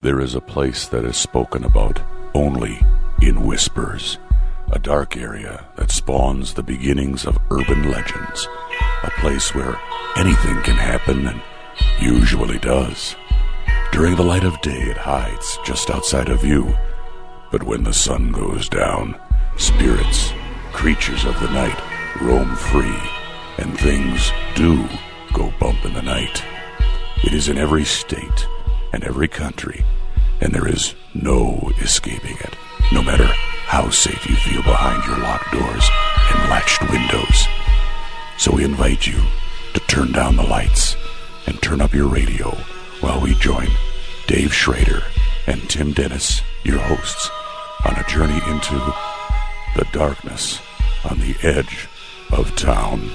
There is a place that is spoken about only in whispers, a dark area that spawns the beginnings of urban legends, a place where anything can happen and usually does. During the light of day, it hides just outside of view, but when the sun goes down, spirits, creatures of the night, roam free, and things do go bump in the night. It is in every state and every country, and there is no escaping it, no matter how safe you feel behind your locked doors and latched windows. So we invite you to turn down the lights and turn up your radio while we join Dave Schrader and Tim Dennis, your hosts, on a journey into the darkness on the edge of town.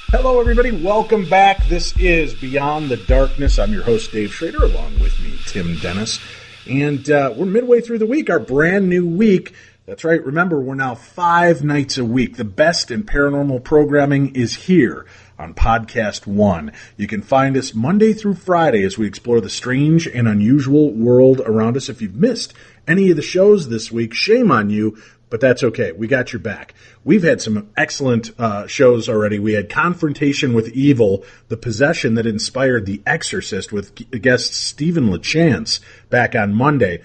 Hello, everybody. Welcome back. This is Beyond the Darkness. I'm your host, Dave Schrader, along with me, Tim Dennis. And we're midway through the week, our brand new week. That's right. Remember, we're now 5 nights a week. The best in paranormal programming is here on Podcast One. You can find us Monday through Friday as we explore the strange and unusual world around us. If you've missed any of the shows this week, shame on you. But that's okay. We got your back. We've had some excellent shows already. We had Confrontation with Evil, the possession that inspired The Exorcist with guest Stephen LaChance back on Monday.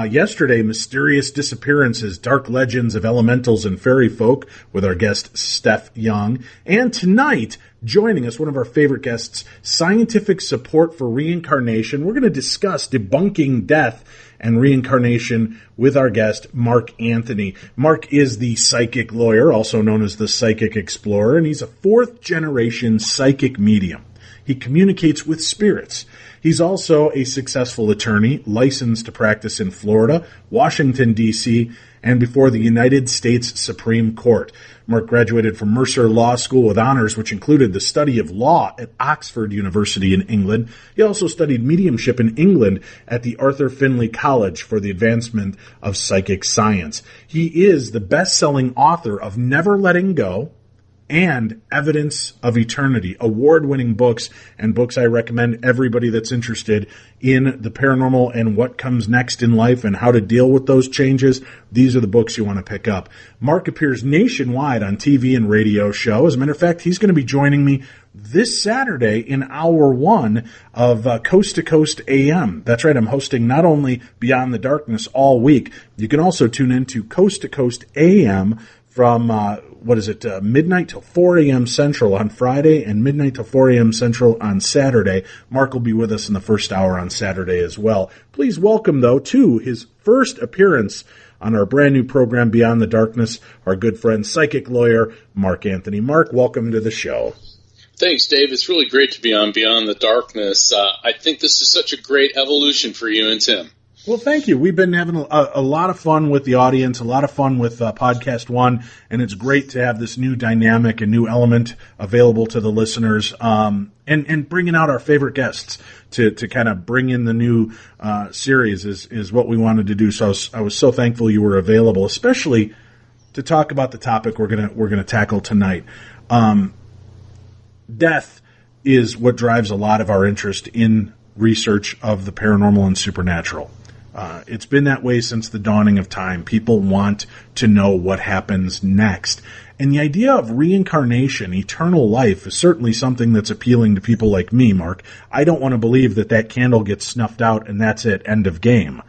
Yesterday, Mysterious Disappearances, Dark Legends of Elementals and Fairy Folk with our guest Steph Young. And tonight, joining us, one of our favorite guests, Scientific Support for Reincarnation. We're going to discuss debunking death and reincarnation with our guest, Mark Anthony. Mark is the psychic lawyer, also known as the psychic explorer, and he's a 4th-generation psychic medium. He communicates with spirits. He's also a successful attorney, licensed to practice in Florida, Washington, D.C., and before the United States Supreme Court. Mark graduated from Mercer Law School with honors, which included the study of law at Oxford University in England. He also studied mediumship in England at the Arthur Findlay College for the advancement of psychic science. He is the best-selling author of Never Letting Go and Evidence of Eternity, award-winning books, and books I recommend everybody that's interested in the paranormal and what comes next in life and how to deal with those changes. These are the books you want to pick up. Mark appears nationwide on TV and radio show. As a matter of fact, he's going to be joining me this Saturday in hour 1 of Coast to Coast AM. That's right, I'm hosting not only Beyond the Darkness all week, you can also tune in to Coast to Coast AM from midnight till 4 a.m. Central on Friday and midnight till 4 a.m. Central on Saturday. Mark will be with us in the first hour on Saturday as well. Please welcome, though, to his first appearance on our brand new program, Beyond the Darkness, our good friend, psychic lawyer, Mark Anthony. Mark, welcome to the show. Thanks, Dave. It's really great to be on Beyond the Darkness. I think this is such a great evolution for you and Tim. Well, thank you. We've been having a lot of fun with the audience, a lot of fun with Podcast One, and it's great to have this new dynamic and new element available to the listeners, and bringing out our favorite guests to kind of bring in the new series is what we wanted to do. So I was so thankful you were available, especially to talk about the topic we're gonna tackle tonight. Death is what drives a lot of our interest in research of the paranormal and supernatural. It's been that way since the dawning of time. People want to know what happens next. And the idea of reincarnation, eternal life, is certainly something that's appealing to people like me, Mark. I don't want to believe that candle gets snuffed out and that's it, end of game.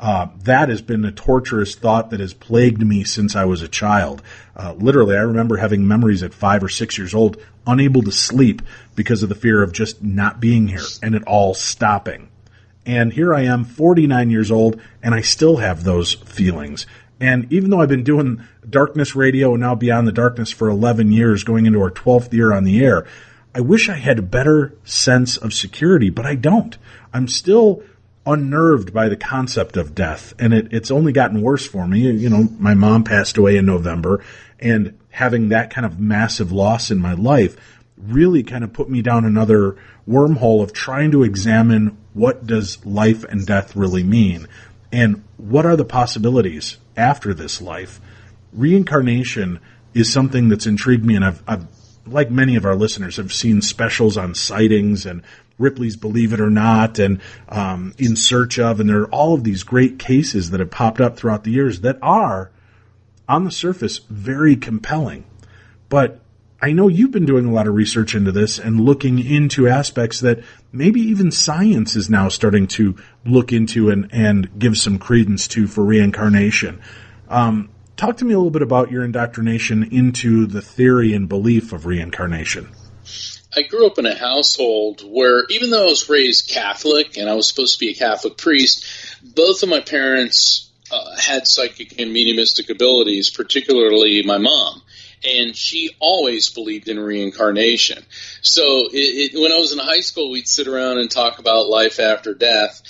That has been a torturous thought that has plagued me since I was a child. Literally, I remember having memories at 5 or 6 years old, unable to sleep because of the fear of just not being here and it all stopping. And here I am, 49 years old, and I still have those feelings. And even though I've been doing Darkness Radio and now Beyond the Darkness for 11 years, going into our 12th year on the air, I wish I had a better sense of security, but I don't. I'm still unnerved by the concept of death, and it's only gotten worse for me. You know, my mom passed away in November, and having that kind of massive loss in my life really kind of put me down another wormhole of trying to examine what does life and death really mean, and what are the possibilities after this life. Reincarnation is something that's intrigued me, and I've like many of our listeners, have seen specials on sightings and Ripley's Believe It or Not and In Search Of, and there are all of these great cases that have popped up throughout the years that are, on the surface, very compelling. But I know you've been doing a lot of research into this and looking into aspects that maybe even science is now starting to look into and give some credence to for reincarnation. Talk to me a little bit about your indoctrination into the theory and belief of reincarnation. I grew up in a household where, even though I was raised Catholic and I was supposed to be a Catholic priest, both of my parents had psychic and mediumistic abilities, particularly my mom. And she always believed in reincarnation. So when I was in high school, we'd sit around and talk about life after death.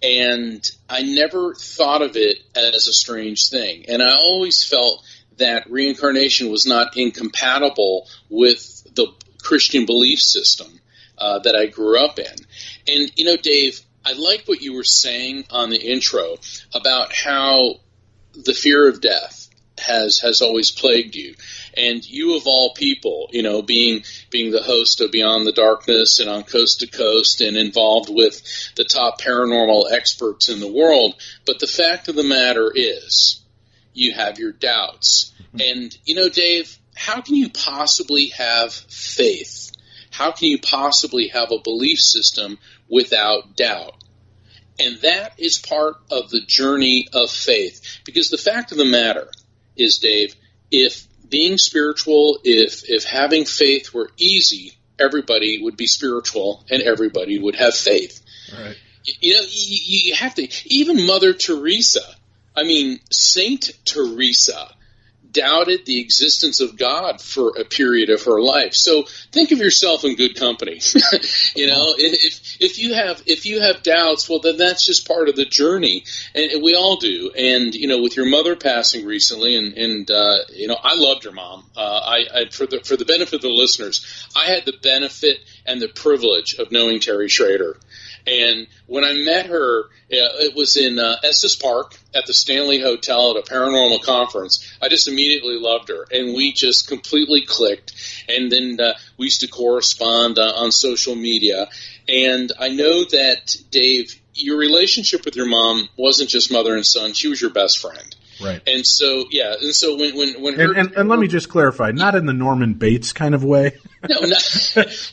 And I never thought of it as a strange thing. And I always felt that reincarnation was not incompatible with the Christian belief system that I grew up in. And, you know, Dave, I liked what you were saying on the intro about how the fear of death has always plagued you. And you, of all people, you know, being the host of Beyond the Darkness and on Coast to Coast and involved with the top paranormal experts in the world. But the fact of the matter is, you have your doubts. And, you know, Dave, how can you possibly have faith? How can you possibly have a belief system without doubt? And that is part of the journey of faith. Because the fact of the matter is, Dave, if being spiritual, if having faith were easy, everybody would be spiritual and everybody would have faith. Right. You know, you have to, even Mother Teresa, I mean, Saint Teresa doubted the existence of God for a period of her life. So think of yourself in good company. You know, if you have doubts, well, then that's just part of the journey, and we all do. And you know, with your mother passing recently, and you know, I loved your mom. I for the benefit of the listeners, I had the benefit and the privilege of knowing Terry Schrader. And when I met her, it was in Estes Park at the Stanley Hotel at a paranormal conference. I just immediately loved her, and we just completely clicked. And then we used to correspond on social media. And I know that, Dave, your relationship with your mom wasn't just mother and son. She was your best friend. Right. And so, yeah, and so when her... And let me just clarify, not in the Norman Bates kind of way. No,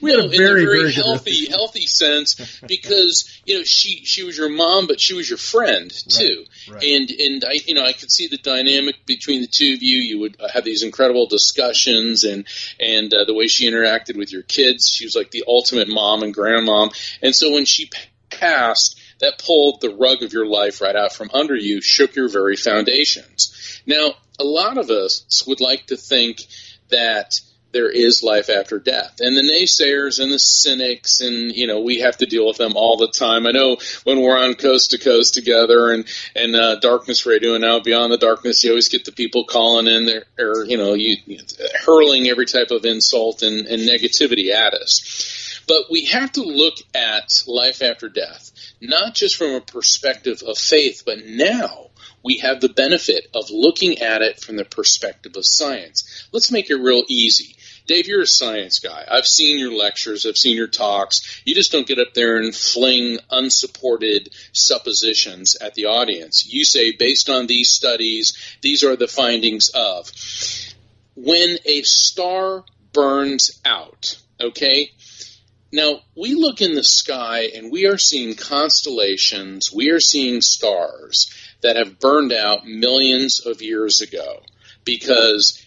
We had a in very, a very very good healthy sense, because, you know, she was your mom, but she was your friend too. Right. And I could see the dynamic between the two of you. You would have these incredible discussions, and the way she interacted with your kids. She was like the ultimate mom and grandmom. And so when she passed, that pulled the rug of your life right out from under you, shook your very foundations. Now, a lot of us would like to think that there is life after death. And the naysayers and the cynics, and, you know, we have to deal with them all the time. I know when we're on Coast to Coast together and Darkness Radio and now Beyond the Darkness, you always get the people calling in there, or, you know, hurling every type of insult and negativity at us. But we have to look at life after death, not just from a perspective of faith, but now we have the benefit of looking at it from the perspective of science. Let's make it real easy. Dave, you're a science guy. I've seen your lectures. I've seen your talks. You just don't get up there and fling unsupported suppositions at the audience. You say, based on these studies, these are the findings of. When a star burns out, okay? Now, we look in the sky and we are seeing constellations, we are seeing stars that have burned out millions of years ago, because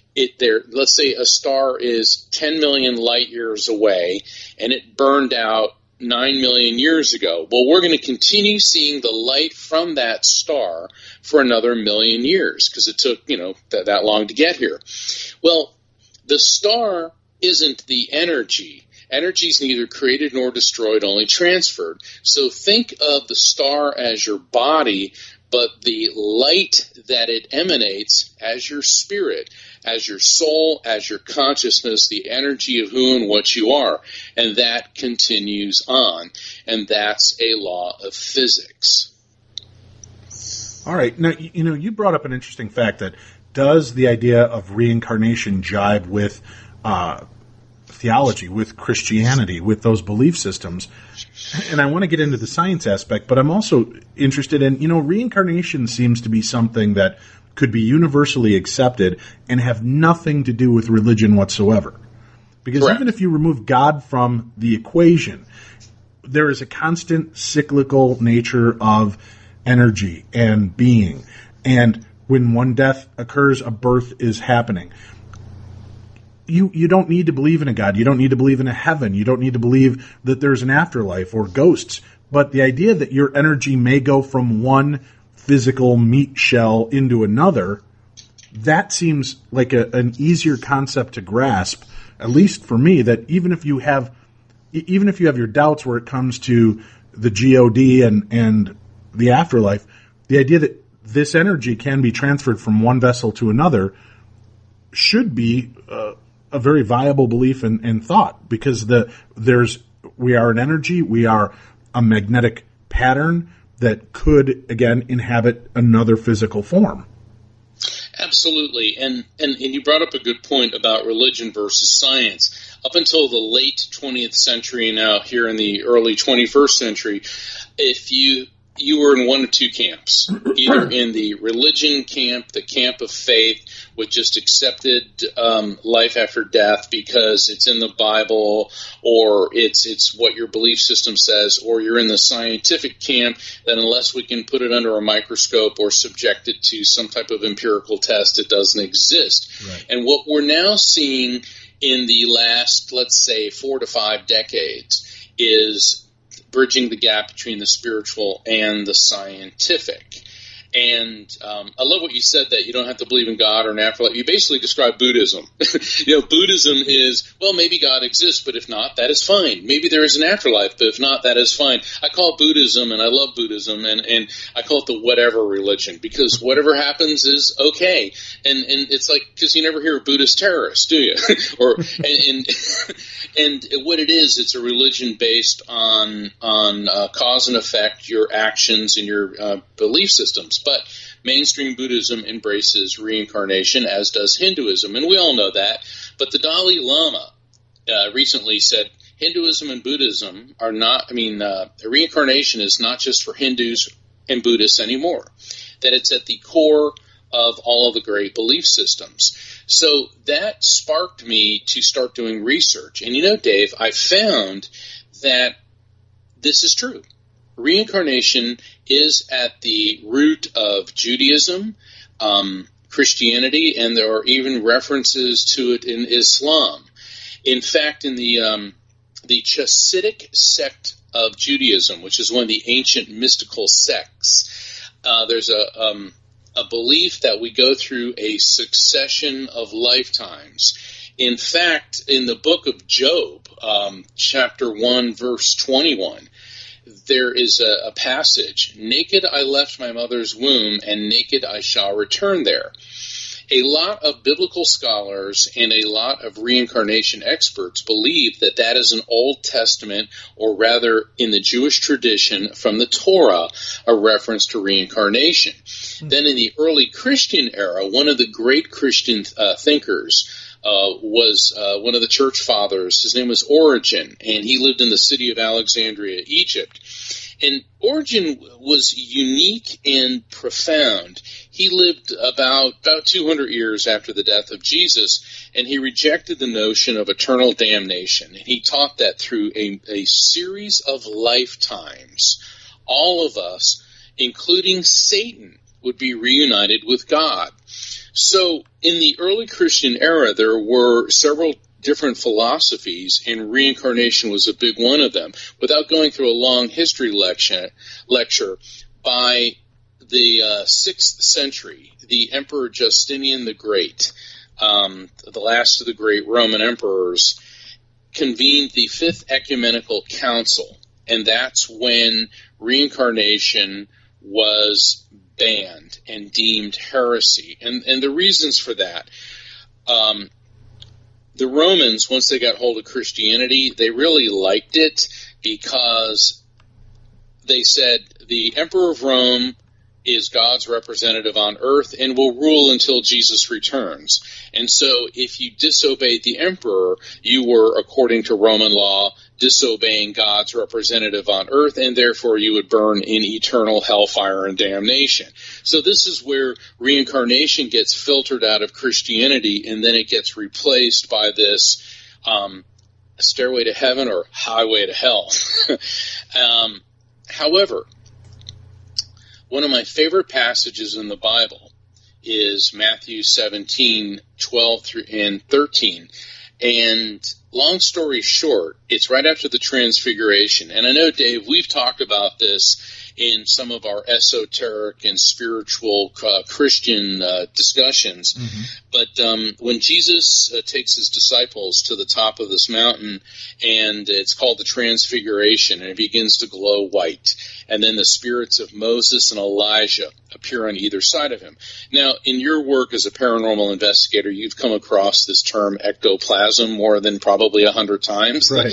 let's say a star is 10 million light years away and it burned out 9 million years ago. Well, we're going to continue seeing the light from that star for another million years, because it took, you know, that long to get here. Well, the star isn't the energy. Energy is neither created nor destroyed, only transferred. So think of the star as your body, but the light that it emanates as your spirit, as your soul, as your consciousness, the energy of who and what you are. And that continues on. And that's a law of physics. All right. Now, you know, you brought up an interesting fact that does the idea of reincarnation jibe with theology, with Christianity, with those belief systems? And I want to get into the science aspect, but I'm also interested in, reincarnation seems to be something that could be universally accepted and have nothing to do with religion whatsoever. Because Correct. Even if you remove God from the equation, there is a constant cyclical nature of energy and being. And when one death occurs, a birth is happening. You don't need to believe in a God. You don't need to believe in a heaven. You don't need to believe that there's an afterlife or ghosts. But the idea that your energy may go from one physical meat shell into another, that seems like an easier concept to grasp, at least for me, that even if you have your doubts where it comes to the God and the afterlife, the idea that this energy can be transferred from one vessel to another should be a very viable belief and thought, because we are an energy, we are a magnetic pattern that could, again, inhabit another physical form. Absolutely, and you brought up a good point about religion versus science. Up until the late 20th century, and now here in the early 21st century, if you were in one of two camps, either in the religion camp, the camp of faith, which just accepted life after death because it's in the Bible, or it's what your belief system says, or you're in the scientific camp that unless we can put it under a microscope or subject it to some type of empirical test, it doesn't exist. Right. And what we're now seeing in the last, let's say, 4 to 5 decades is bridging the gap between the spiritual and the scientific. And I love what you said, that you don't have to believe in God or an afterlife. You basically describe Buddhism. Buddhism is, well, maybe God exists, but if not, that is fine. Maybe there is an afterlife, but if not, that is fine. I call it Buddhism, and I love Buddhism, and I call it the whatever religion, because whatever happens is okay. And it's like, because you never hear of Buddhist terrorists, do you? And what it is, it's a religion based on cause and effect, your actions and your belief systems. But mainstream Buddhism embraces reincarnation, as does Hinduism, and we all know that. But the Dalai Lama recently said Hinduism and Buddhism are not, reincarnation is not just for Hindus and Buddhists anymore, that it's at the core of all of the great belief systems. So that sparked me to start doing research. And Dave, I found that this is true. Reincarnation is at the root of Judaism, Christianity, and there are even references to it in Islam. In fact, in the Chassidic sect of Judaism, which is one of the ancient mystical sects, there's a belief that we go through a succession of lifetimes. In fact, in the book of Job, chapter 1, verse 21, there is a passage, "Naked I left my mother's womb, and naked I shall return there." A lot of biblical scholars and a lot of reincarnation experts believe that that is an Old Testament, or rather in the Jewish tradition from the Torah, a reference to reincarnation. Then in the early Christian era, one of the great Christian thinkers was one of the church fathers. His name was Origen, and he lived in the city of Alexandria, Egypt. And Origen was unique and profound. He lived about 200 years after the death of Jesus, and he rejected the notion of eternal damnation. And he taught that through a series of lifetimes, all of us, including Satan, would be reunited with God. So in the early Christian era, there were several different philosophies, and reincarnation was a big one of them. Without going through a long history lecture, by the 6th century, the Emperor Justinian the Great, the last of the great Roman emperors, convened the Fifth Ecumenical Council, and that's when reincarnation was banned and deemed heresy. And the reasons for that, the Romans, once they got hold of Christianity, they really liked it because they said the Emperor of Rome is God's representative on earth and will rule until Jesus returns. And so if you disobeyed the emperor, you were, according to Roman law, disobeying God's representative on earth, and therefore you would burn in eternal hellfire and damnation. So this is where reincarnation gets filtered out of Christianity, and then it gets replaced by this stairway to heaven or highway to hell. However, one of my favorite passages in the Bible is Matthew 17:12 through and 13. And long story short, it's right after the Transfiguration. And I know, Dave, we've talked about this in some of our esoteric and spiritual Christian discussions. Mm-hmm. But when Jesus takes his disciples to the top of this mountain, and it's called the Transfiguration, and it begins to glow white, and then the spirits of Moses and Elijah appear on either side of him. Now, in your work as a paranormal investigator, you've come across this term ectoplasm more than probably 100 times, right.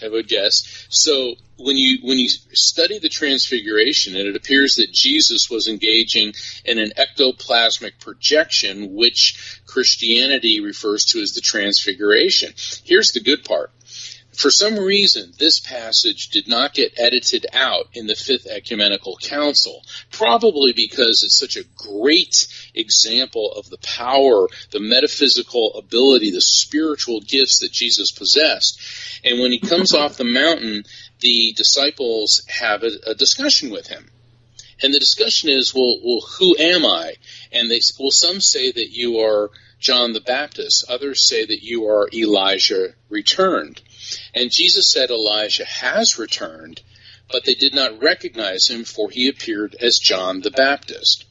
I would guess. So when you study the Transfiguration, and it appears that Jesus was engaging in an ectoplasmic projection, which Christianity refers to as the Transfiguration. Here's the good part. For some reason, this passage did not get edited out in the Fifth Ecumenical Council, probably because it's such a great example of the power, the metaphysical ability, the spiritual gifts that Jesus possessed. And when he comes off the mountain, the disciples have a discussion with him. And the discussion is, well, who am I? And some say that you are John the Baptist. Others say that you are Elijah returned. And Jesus said Elijah has returned, but they did not recognize him, for he appeared as John the Baptist.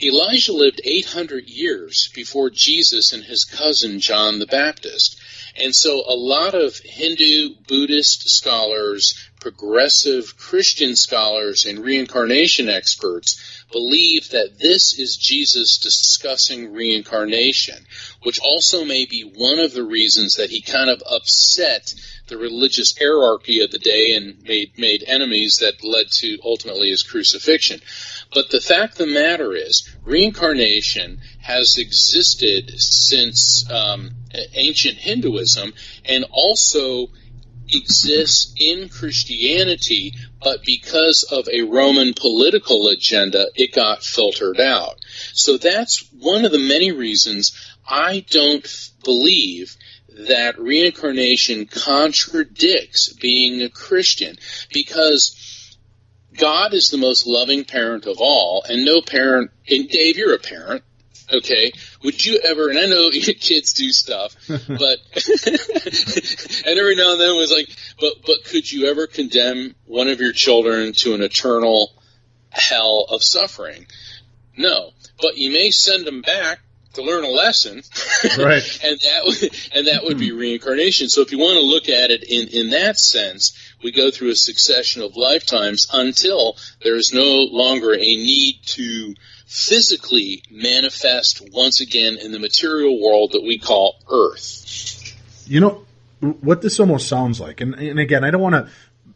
Elijah lived 800 years before Jesus and his cousin John the Baptist. And so a lot of Hindu, Buddhist scholars, progressive Christian scholars, and reincarnation experts believe that this is Jesus discussing reincarnation, which also may be one of the reasons that he kind of upset the religious hierarchy of the day and made enemies that led to ultimately his crucifixion. But the fact of the matter is, reincarnation has existed since ancient Hinduism, and also exists in Christianity, but because of a Roman political agenda, it got filtered out. So that's one of the many reasons I don't believe that reincarnation contradicts being a Christian, because God is the most loving parent of all, and no parent, and Dave, you're a parent, okay, would you ever, and I know your kids do stuff, but, and every now and then it was like, but could you ever condemn one of your children to an eternal hell of suffering? No, but you may send them back to learn a lesson, right? and that would be reincarnation. So if you want to look at it in that sense, we go through a succession of lifetimes until there is no longer a need to physically manifest once again in the material world that we call Earth. You know what this almost sounds like, and again, I don't want to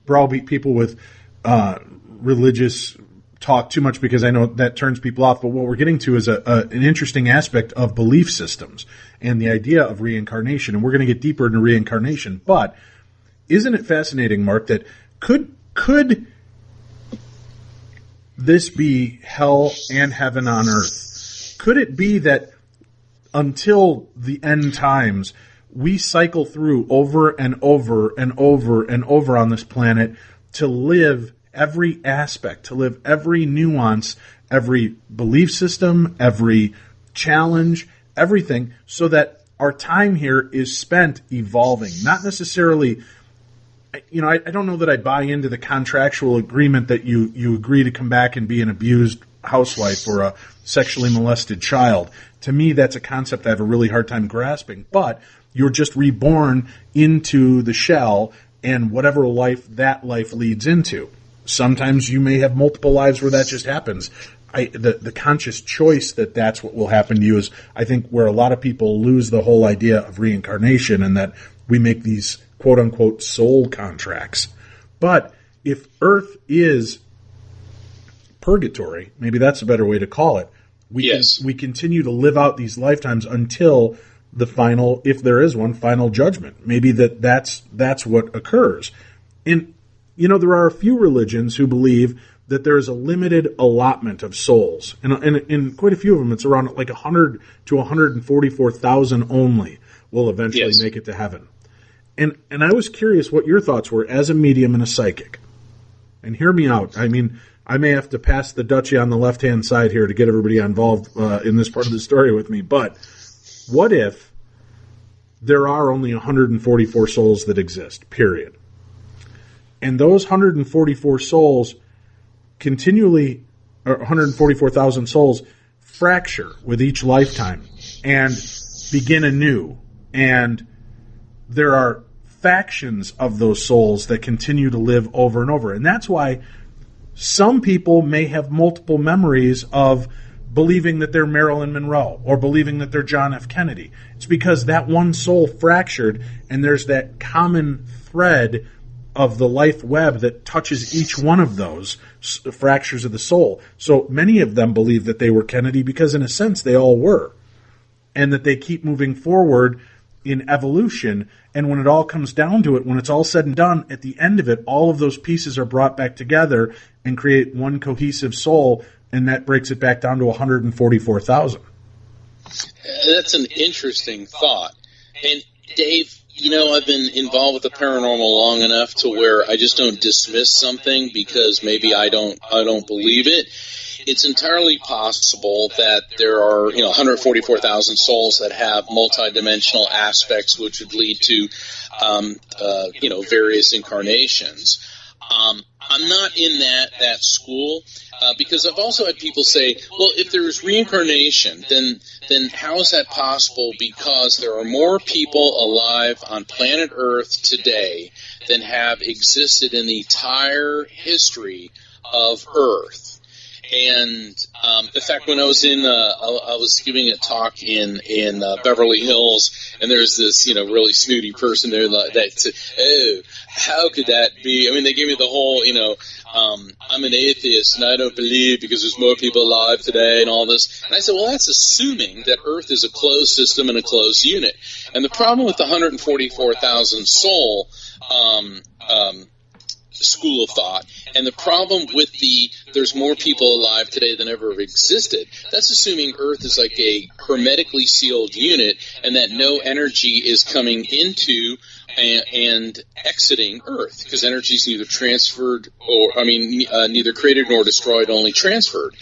browbeat people with religious talk too much, because I know that turns people off, but what we're getting to is an interesting aspect of belief systems and the idea of reincarnation, and we're going to get deeper into reincarnation. But isn't it fascinating, Mark, that could this be hell and heaven on earth? Could it be that until the end times, we cycle through over and over and over and over on this planet to live every aspect, to live every nuance, every belief system, every challenge, everything, so that our time here is spent evolving, not necessarily... You know, I don't know that I buy into the contractual agreement that you agree to come back and be an abused housewife or a sexually molested child. To me, that's a concept I have a really hard time grasping. But you're just reborn into the shell and whatever life that life leads into. Sometimes you may have multiple lives where that just happens. The conscious choice that that's what will happen to you is, I think, where a lot of people lose the whole idea of reincarnation, and that we make these quote-unquote soul contracts. But if Earth is purgatory, maybe that's a better way to call it, we continue to live out these lifetimes until the final, if there is one, final judgment. Maybe that's what occurs. And, there are a few religions who believe that there is a limited allotment of souls. And in quite a few of them, it's around like 100 to 144,000 only will eventually make it to heaven. And I was curious what your thoughts were as a medium and a psychic. And hear me out. I mean, I may have to pass the duchy on the left-hand side here to get everybody involved in this part of the story with me. But what if there are only 144 souls that exist, period? And those 144 souls continually, or 144,000 souls, fracture with each lifetime and begin anew. And there are factions of those souls that continue to live over and over. And that's why some people may have multiple memories of believing that they're Marilyn Monroe or believing that they're John F. Kennedy. It's because that one soul fractured, and there's that common thread of the life web that touches each one of those fractures of the soul. So many of them believe that they were Kennedy because, in a sense, they all were, and that they keep moving forward in evolution. And when it all comes down to it, when it's all said and done, at the end of it, all of those pieces are brought back together and create one cohesive soul, and that breaks it back down to 144,000. That's an interesting thought. And Dave, I've been involved with the paranormal long enough to where I just don't dismiss something because maybe I don't believe it. It's entirely possible that there are, 144,000 souls that have multidimensional aspects, which would lead to, various incarnations. I'm not in that school because I've also had people say, well, if there is reincarnation, then how is that possible? Because there are more people alive on planet Earth today than have existed in the entire history of Earth. And in fact, when I was I was giving a talk in Beverly Hills, and there's this really snooty person there that said, "Oh, how could that be?" I mean, they gave me the whole I'm an atheist and I don't believe because there's more people alive today and all this. And I said, well, that's assuming that Earth is a closed system and a closed unit. And the problem with the 144,000 soul school of thought, and the problem with there's more people alive today than ever have existed, that's assuming Earth is like a hermetically sealed unit and that no energy is coming into and exiting Earth, because energy is neither transferred neither created nor destroyed, only transferred,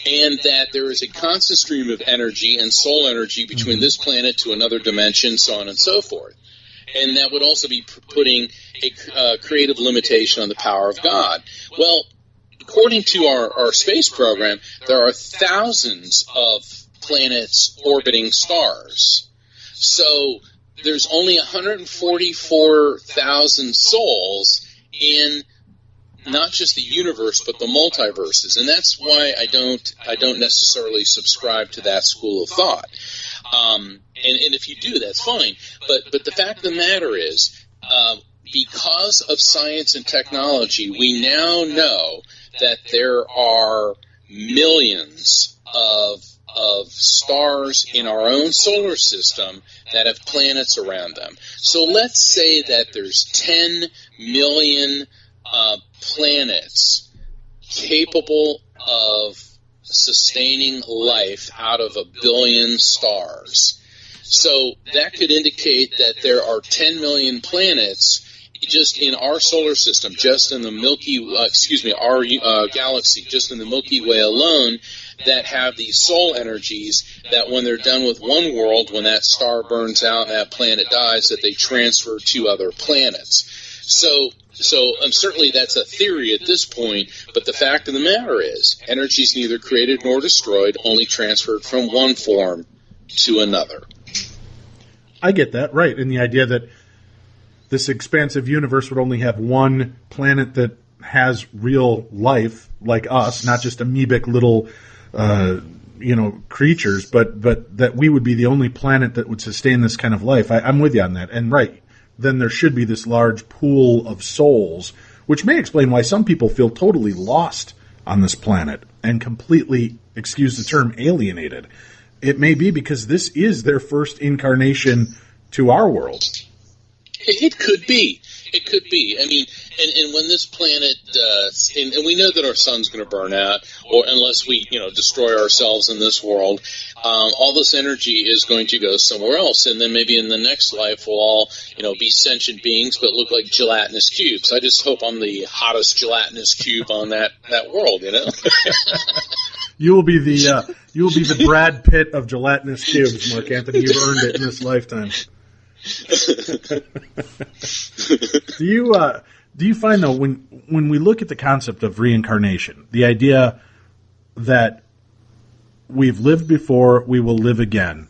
and that there is a constant stream of energy and soul energy between this planet to another dimension, so on and so forth. And that would also be putting a creative limitation on the power of God. Well, according to our space program, there are thousands of planets orbiting stars. So there's only 144,000 souls in not just the universe, but the multiverses. And that's why I don't necessarily subscribe to that school of thought. And if you do, that's fine. But the fact of the matter is, because of science and technology, we now know that there are millions of stars in our own solar system that have planets around them. So let's say that there's 10 million planets capable of sustaining life out of a billion stars. So that could indicate that there are 10 million planets just in our solar system, just in the our galaxy, just in the Milky Way alone, that have these soul energies that when they're done with one world, when that star burns out and that planet dies, that they transfer to other planets. So certainly that's a theory at this point, but the fact of the matter is, energy is neither created nor destroyed, only transferred from one form to another. I get that, right, and the idea that this expansive universe would only have one planet that has real life, like us, not just amoebic little, creatures, but that we would be the only planet that would sustain this kind of life. I'm with you on that, and right. Then there should be this large pool of souls, which may explain why some people feel totally lost on this planet and completely, excuse the term, alienated. it may be because this is their first incarnation to our world. It could be. It could be. I mean, and when this planet, and we know that our sun's going to burn out, or unless we, destroy ourselves in this world, all this energy is going to go somewhere else, and then maybe in the next life we'll all, be sentient beings, but look like gelatinous cubes. I just hope I'm the hottest gelatinous cube on that world, You will be the Brad Pitt of gelatinous cubes, Mark Anthony. You've earned it in this lifetime. Do you find, though, when we look at the concept of reincarnation, the idea that we've lived before, we will live again,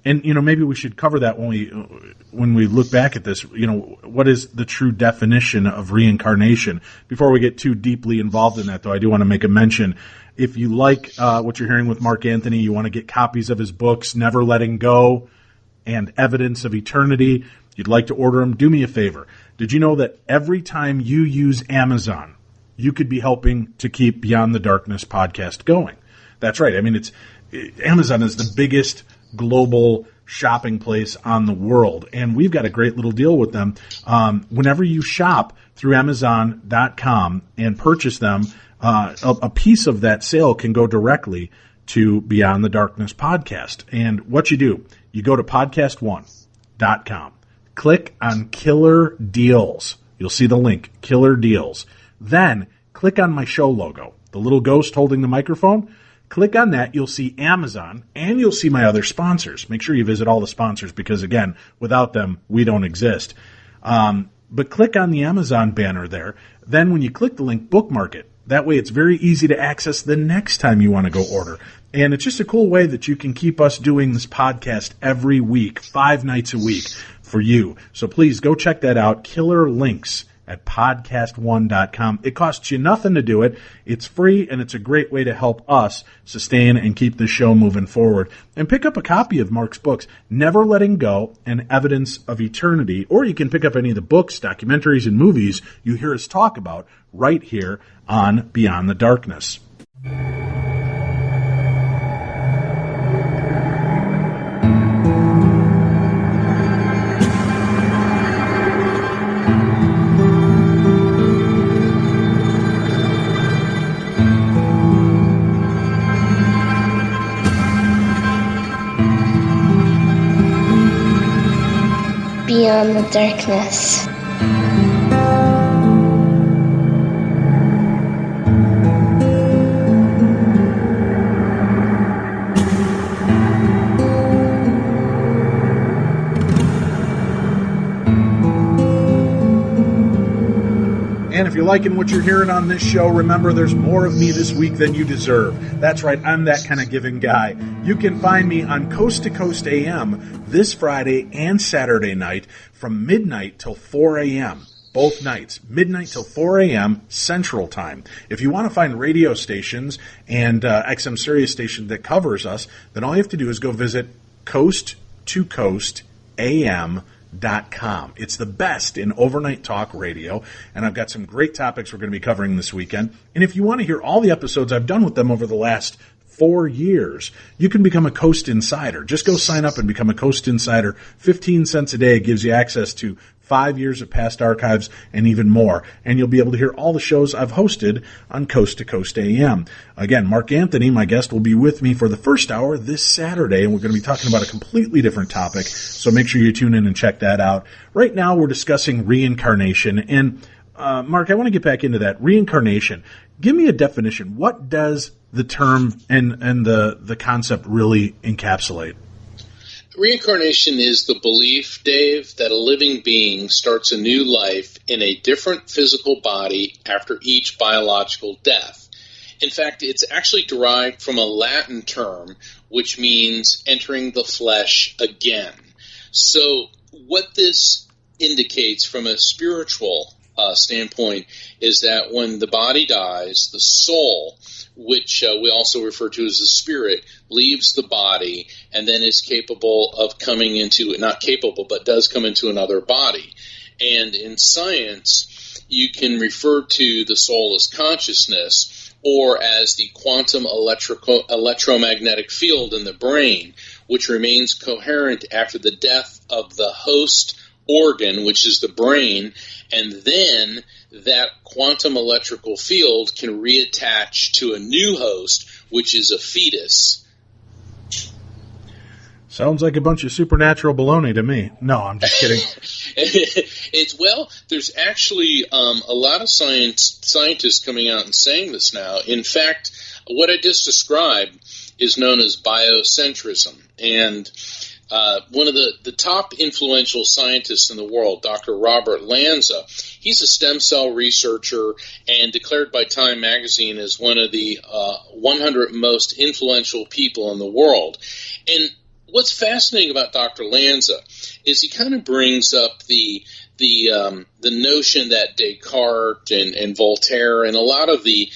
and maybe we should cover that when we look back at this, what is the true definition of reincarnation? Before we get too deeply involved in that, though, I do want to make a mention. If you like what you're hearing with Mark Anthony, you want to get copies of his books, Never Letting Go and Evidence of Eternity, you'd like to order them, do me a favor. Did you know that every time you use Amazon, you could be helping to keep Beyond the Darkness podcast going? That's right. I mean, Amazon is the biggest global shopping place on the world, and we've got a great little deal with them. Whenever you shop through Amazon.com and purchase them, a piece of that sale can go directly to Beyond the Darkness podcast. And what you do, you go to podcast1.com, click on Killer Deals. You'll see the link, Killer Deals. Then click on my show logo, the little ghost holding the microphone. Click on that. You'll see Amazon, and you'll see my other sponsors. Make sure you visit all the sponsors because, again, without them, we don't exist. But click on the Amazon banner there. Then when you click the link, bookmark it. That way it's very easy to access the next time you want to go order. And it's just a cool way that you can keep us doing this podcast every week, 5 nights a week for you. So please go check that out. Killer Links at podcast1.com. It costs you nothing to do it. It's free, and it's a great way to help us sustain and keep the show moving forward. And pick up a copy of Mark's books, Never Letting Go and Evidence of Eternity, or you can pick up any of the books, documentaries, and movies you hear us talk about right here on Beyond the Darkness. Beyond the Darkness. And if you're liking what you're hearing on this show, remember there's more of me this week than you deserve. That's right, I'm that kind of giving guy. You can find me on Coast to Coast AM this Friday and Saturday night from midnight till 4 a.m. Both nights, midnight till 4 a.m. Central Time. If you want to find radio stations and XM Sirius station that covers us, then all you have to do is go visit coasttocoastam.com. It's the best in overnight talk radio, and I've got some great topics we're going to be covering this weekend. And if you want to hear all the episodes I've done with them over the last 4 years, you can become a Coast Insider. Just go sign up and become a Coast Insider. 15 cents a day gives you access to 5 years of past archives and even more. And you'll be able to hear all the shows I've hosted on Coast to Coast AM. Again, Mark Anthony, my guest, will be with me for the first hour this Saturday, and we're going to be talking about a completely different topic. So make sure you tune in and check that out. Right now, we're discussing reincarnation. And Mark, I want to get back into that. Reincarnation. Give me a definition. What does the term and the concept really encapsulate? Reincarnation is the belief, Dave, that a living being starts a new life in a different physical body after each biological death. In fact, it's actually derived from a Latin term, which means entering the flesh again. So what this indicates from a spiritual standpoint is that when the body dies, the soul, which we also refer to as the spirit, leaves the body and then is capable of coming into, not capable, but does come into another body. And in science, you can refer to the soul as consciousness, or as the quantum electromagnetic field in the brain, which remains coherent after the death of the host organ, which is the brain, and then that quantum electrical field can reattach to a new host, which is a fetus. Sounds like a bunch of supernatural baloney to me. No, I'm just kidding. There's actually a lot of scientists coming out and saying this now. In fact, what I just described is known as biocentrism. And one of the top influential scientists in the world, Dr. Robert Lanza, he's a stem cell researcher and declared by Time magazine as one of the 100 most influential people in the world. And what's fascinating about Dr. Lanza is he kind of brings up the notion that Descartes and Voltaire and a lot of the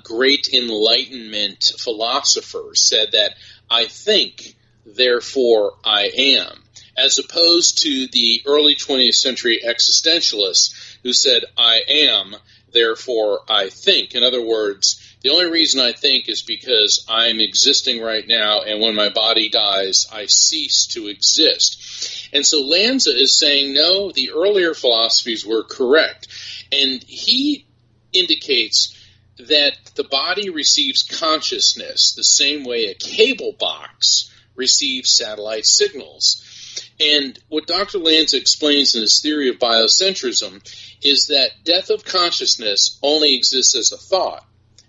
great Enlightenment philosophers said that I think, therefore I am, as opposed to the early 20th century existentialists who said I am, therefore I think. In other words, the only reason I think is because I'm existing right now, and when my body dies, I cease to exist. And so Lanza is saying, no, the earlier philosophies were correct. And he indicates that the body receives consciousness the same way a cable box receives satellite signals. And what Dr. Lanza explains in his theory of biocentrism is that death of consciousness only exists as a thought.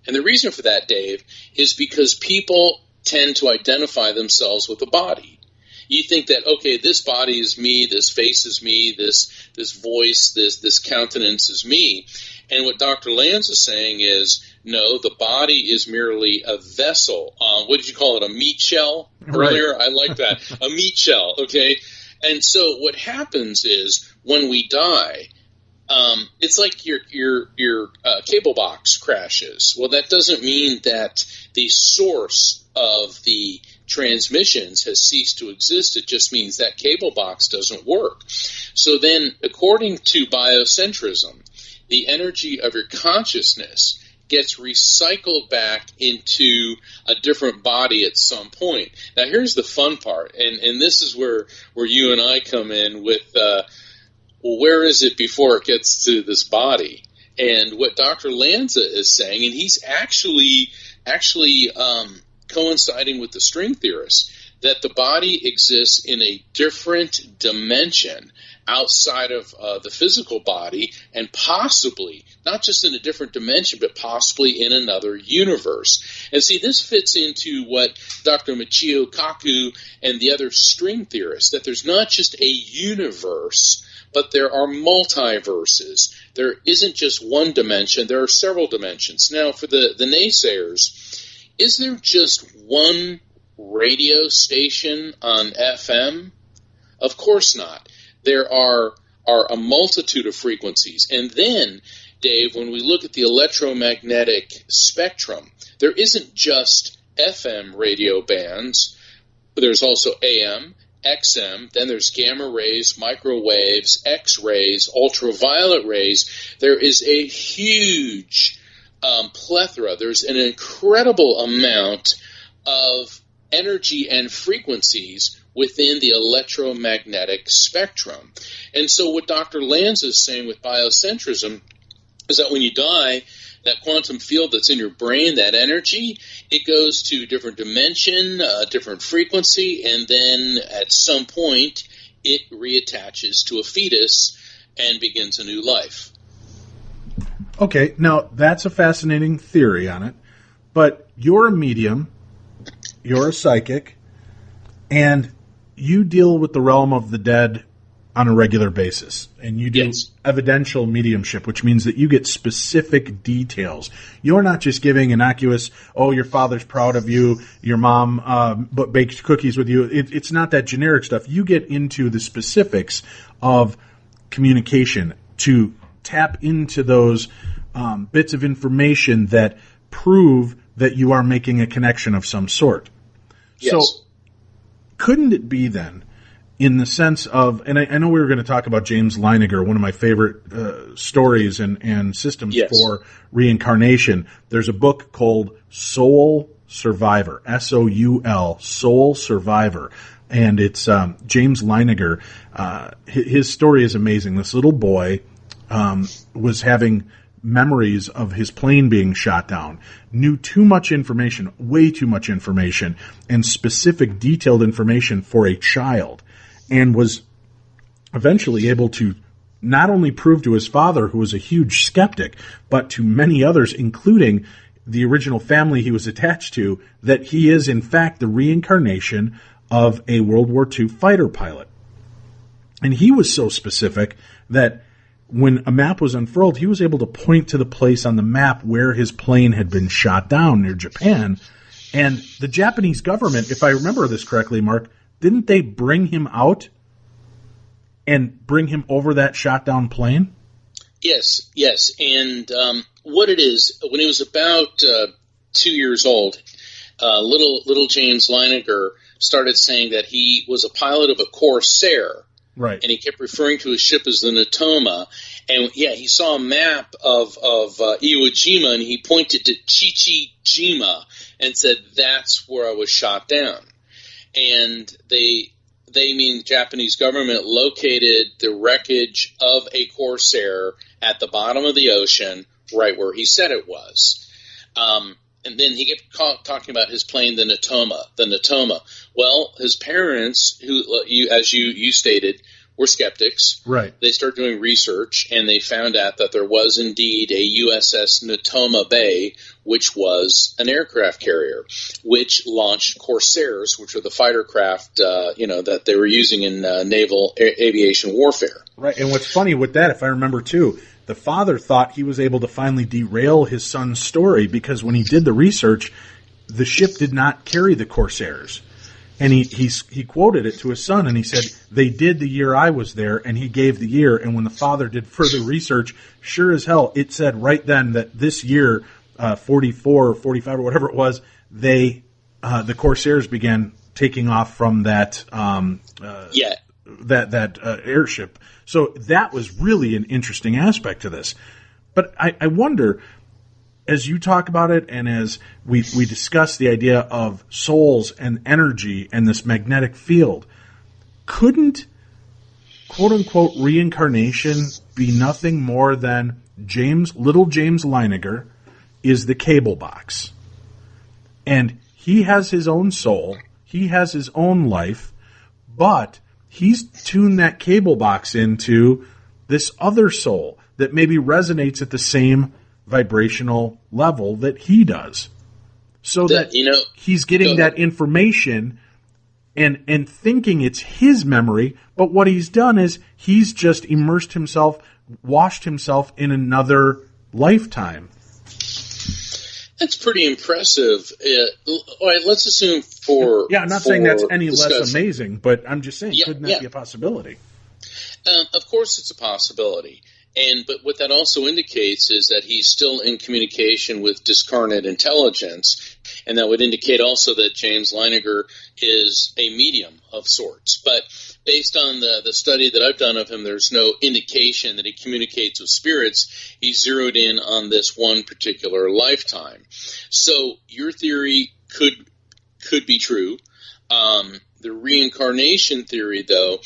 And the reason for that, Dave, is because people tend to identify themselves with the body. You think that, okay, this body is me, this face is me, this voice, this countenance is me. And what Dr. Lanza is saying is, no, the body is merely a vessel. What did you call it, a meat shell earlier? Right. I like that, a meat shell, okay? And so what happens is when we die, it's like your cable box crashes. Well, that doesn't mean that the source of the transmissions has ceased to exist. It just means that cable box doesn't work. So then, according to biocentrism, the energy of your consciousness gets recycled back into a different body at some point. Now, here's the fun part, and this is where you and I come in with well, where is it before it gets to this body? And what Dr. Lanza is saying, and he's actually coinciding with the string theorists, that the body exists in a different dimension outside of the physical body, and possibly, not just in a different dimension, but possibly in another universe. And see, this fits into what Dr. Michio Kaku and the other string theorists, that there's not just a universe, but there are multiverses. There isn't just one dimension, there are several dimensions. Now, for the naysayers, is there just one radio station on FM? Of course not. There are a multitude of frequencies. And then, Dave, when we look at the electromagnetic spectrum, there isn't just FM radio bands, but there's also AM, XM, then there's gamma rays, microwaves, X-rays, ultraviolet rays. There is a huge plethora. There's an incredible amount of energy and frequencies within the electromagnetic spectrum. And so what Dr. Lanza is saying with biocentrism is that when you die, that quantum field that's in your brain, that energy, it goes to a different dimension, a different frequency, and then at some point it reattaches to a fetus and begins a new life. Okay, now that's a fascinating theory on it, but you're a medium, you're a psychic, and you deal with the realm of the dead on a regular basis, and you do evidential mediumship, which means that you get specific details. You're not just giving innocuous, oh, your father's proud of you, your mom baked cookies with you. It's not that generic stuff. You get into the specifics of communication to tap into those bits of information that prove that you are making a connection of some sort. Yes. So couldn't it be then, in the sense of, and I know we were going to talk about James Leininger, one of my favorite stories and systems for reincarnation. There's a book called Soul Survivor, S-O-U-L, Soul Survivor. And it's James Leininger. His story is amazing. This little boy was having memories of his plane being shot down, knew too much information, way too much information, and specific detailed information for a child, and was eventually able to not only prove to his father, who was a huge skeptic, but to many others, including the original family he was attached to, that he is in fact the reincarnation of a World War II fighter pilot. And he was so specific that when a map was unfurled, he was able to point to the place on the map where his plane had been shot down near Japan. And the Japanese government, if I remember this correctly, Mark, didn't they bring him out and bring him over that shot down plane? Yes. And what it is, when he was about 2 years old, little James Leininger started saying that he was a pilot of a Corsair. Right. And he kept referring to his ship as the Natoma. And, he saw a map of Iwo Jima, and he pointed to Chichi-jima and said, that's where I was shot down. And they mean Japanese government, located the wreckage of a Corsair at the bottom of the ocean, right where he said it was. And then he kept talking about his plane, the Natoma. Well, his parents, who, as you stated, were skeptics. Right. They started doing research, and they found out that there was indeed a USS Natoma Bay, which was an aircraft carrier, which launched Corsairs, which were the fighter craft, that they were using in naval aviation warfare. Right. And what's funny with that, if I remember too, the father thought he was able to finally derail his son's story because when he did the research, the ship did not carry the Corsairs. And he quoted it to his son, and he said, they did the year I was there, and he gave the year. And when the father did further research, sure as hell, it said right then that this year, 44 or 45 or whatever it was, the Corsairs began taking off from that airship. So that was really an interesting aspect to this. But I wonder, as you talk about it and as we discuss the idea of souls and energy and this magnetic field, couldn't, quote-unquote, reincarnation be nothing more than little James Leininger is the cable box? And he has his own soul, he has his own life, but he's tuned that cable box into this other soul that maybe resonates at the same vibrational level that he does. So that he's getting that information and thinking it's his memory, but what he's done is he's just immersed himself, washed himself in another lifetime. That's pretty impressive. All right, let's assume I'm not saying that's any less amazing, but I'm just saying, couldn't that be a possibility? Of course it's a possibility. But what that also indicates is that he's still in communication with discarnate intelligence, and that would indicate also that James Leininger is a medium of sorts. But based on the study that I've done of him, there's no indication that he communicates with spirits. He zeroed in on this one particular lifetime. So your theory could be true. The reincarnation theory, though,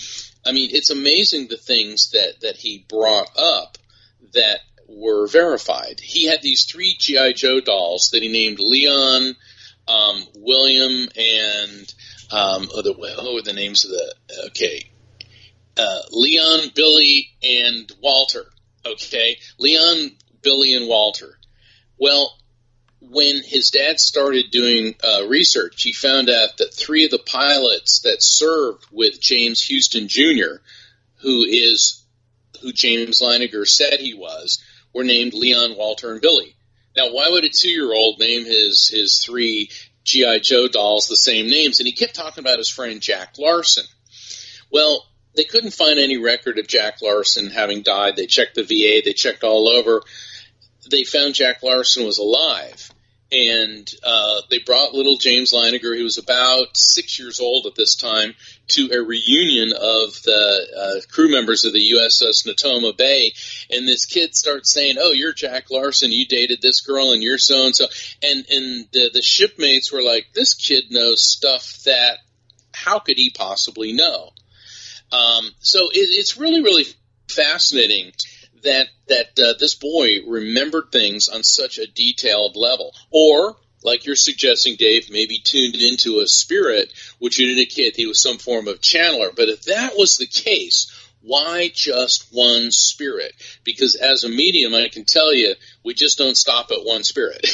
I mean, it's amazing the things that he brought up that were verified. He had these 3 G.I. Joe dolls that he named Leon, William, and what were the names of Leon, Billy, and Walter. Okay, Leon, Billy, and Walter. Well, when his dad started doing research, he found out that 3 of the pilots that served with James Houston Jr., who James Leininger said he was, were named Leon, Walter, and Billy. Now, why would a 2-year-old name his 3 G.I. Joe dolls the same names? And he kept talking about his friend Jack Larson. Well, they couldn't find any record of Jack Larson having died. They checked the VA. They checked all over. They found Jack Larson was alive. And they brought little James Leininger, who was about 6 years old at this time, to a reunion of the crew members of the USS Natoma Bay. And this kid starts saying, "Oh, you're Jack Larson. You dated this girl, and you're so-and-so." And the shipmates were like, "This kid knows stuff that how could he possibly know?" So it's really, really fascinating that this boy remembered things on such a detailed level. Or, like you're suggesting, Dave, maybe tuned into a spirit, which would indicate he was some form of channeler. But if that was the case, why just one spirit? Because as a medium, I can tell you, we just don't stop at one spirit.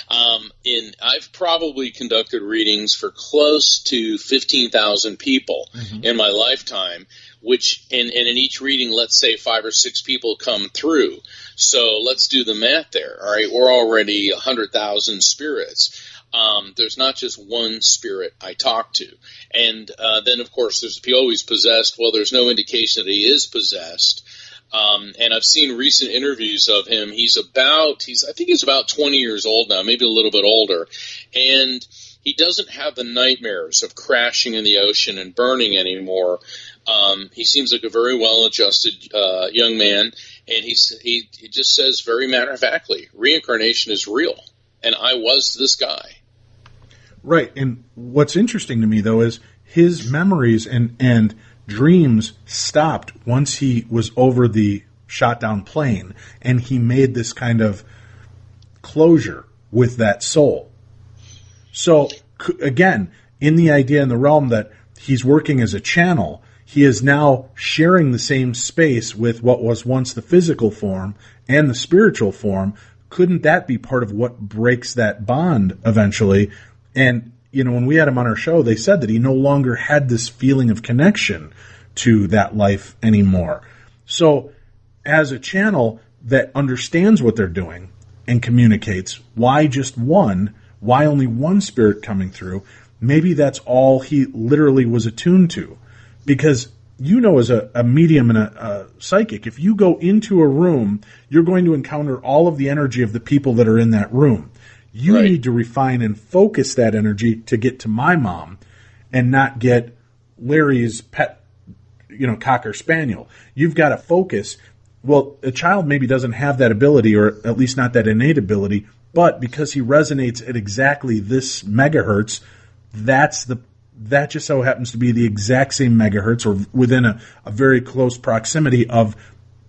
I've probably conducted readings for close to 15,000 people in my lifetime, which, and in each reading, let's say 5 or 6 people come through. So let's do the math there. All right, we're already 100,000 spirits. There's not just one spirit I talk to. And then, of course, there's if he always possessed. Well, there's no indication that he is possessed. And I've seen recent interviews of him. I think he's about 20 years old now, maybe a little bit older. And he doesn't have the nightmares of crashing in the ocean and burning anymore. He seems like a very well-adjusted young man, and he just says very matter-of-factly, reincarnation is real, and I was this guy. Right, and what's interesting to me, though, is his memories and dreams stopped once he was over the shot-down plane, and he made this kind of closure with that soul. So, again, in the idea in the realm that he's working as a channel, he is now sharing the same space with what was once the physical form and the spiritual form. Couldn't that be part of what breaks that bond eventually? And, when we had him on our show, they said that he no longer had this feeling of connection to that life anymore. So, as a channel that understands what they're doing and communicates, why just one? Why only one spirit coming through? Maybe that's all he literally was attuned to. Because, as a medium and a psychic, if you go into a room, you're going to encounter all of the energy of the people that are in that room. You need to refine and focus that energy to get to my mom and not get Larry's pet, Cocker Spaniel. You've got to focus. Well, a child maybe doesn't have that ability, or at least not that innate ability, but because he resonates at exactly this megahertz, that just so happens to be the exact same megahertz, or within a very close proximity of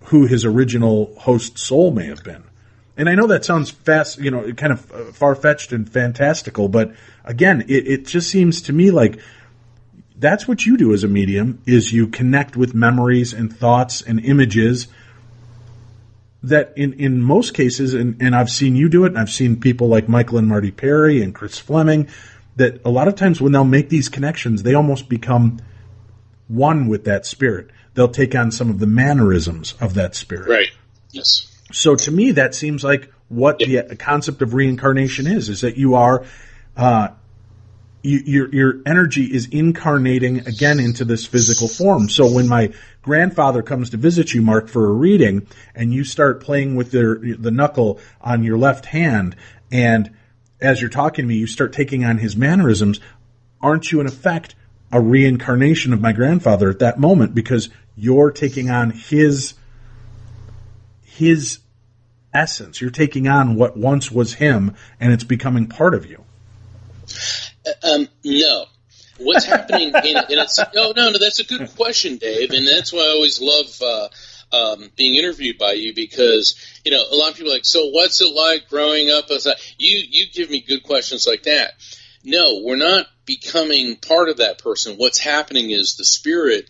who his original host soul may have been. And I know that sounds kind of far-fetched and fantastical, but again, it just seems to me like that's what you do as a medium, is you connect with memories and thoughts and images that in most cases, and I've seen you do it, and I've seen people like Michael and Marty Perry and Chris Fleming, that a lot of times when they'll make these connections, they almost become one with that spirit. They'll take on some of the mannerisms of that spirit. Right. Yes. So to me, that seems like what the concept of reincarnation is that you are, your energy is incarnating again into this physical form. So when my grandfather comes to visit you, Mark, for a reading, and you start playing with the knuckle on your left hand, and as you're talking to me, you start taking on his mannerisms, aren't you in effect a reincarnation of my grandfather at that moment, because you're taking on his essence. You're taking on what once was him, and it's becoming part of you. No. What's happening no, that's a good question, Dave, and that's why I always love being interviewed by you, because a lot of people are like, so what's it like growing up as you give me good questions like that. No, we're not becoming part of that person. What's happening is the spirit,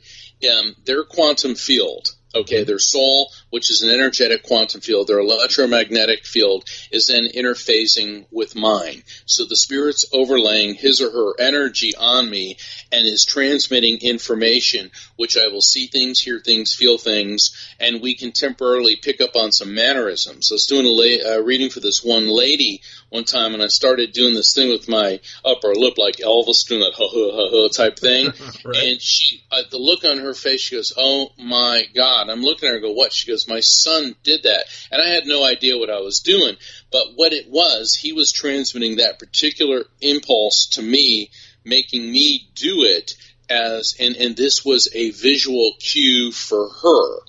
their quantum field, their soul, which is an energetic quantum field, their electromagnetic field is then interfacing with mine. So the spirit's overlaying his or her energy on me and is transmitting information, which I will see things, hear things, feel things, and we can temporarily pick up on some mannerisms. I was doing a reading for this one lady one time, and I started doing this thing with my upper lip, like Elvis doing that ha-ha-ha-ha type thing. Right. And she, the look on her face, she goes, "Oh my God." I'm looking at her and go, "What?" She goes, "My son did that." And I had no idea what I was doing. But what it was, he was transmitting that particular impulse to me, making me do it and this was a visual cue for her.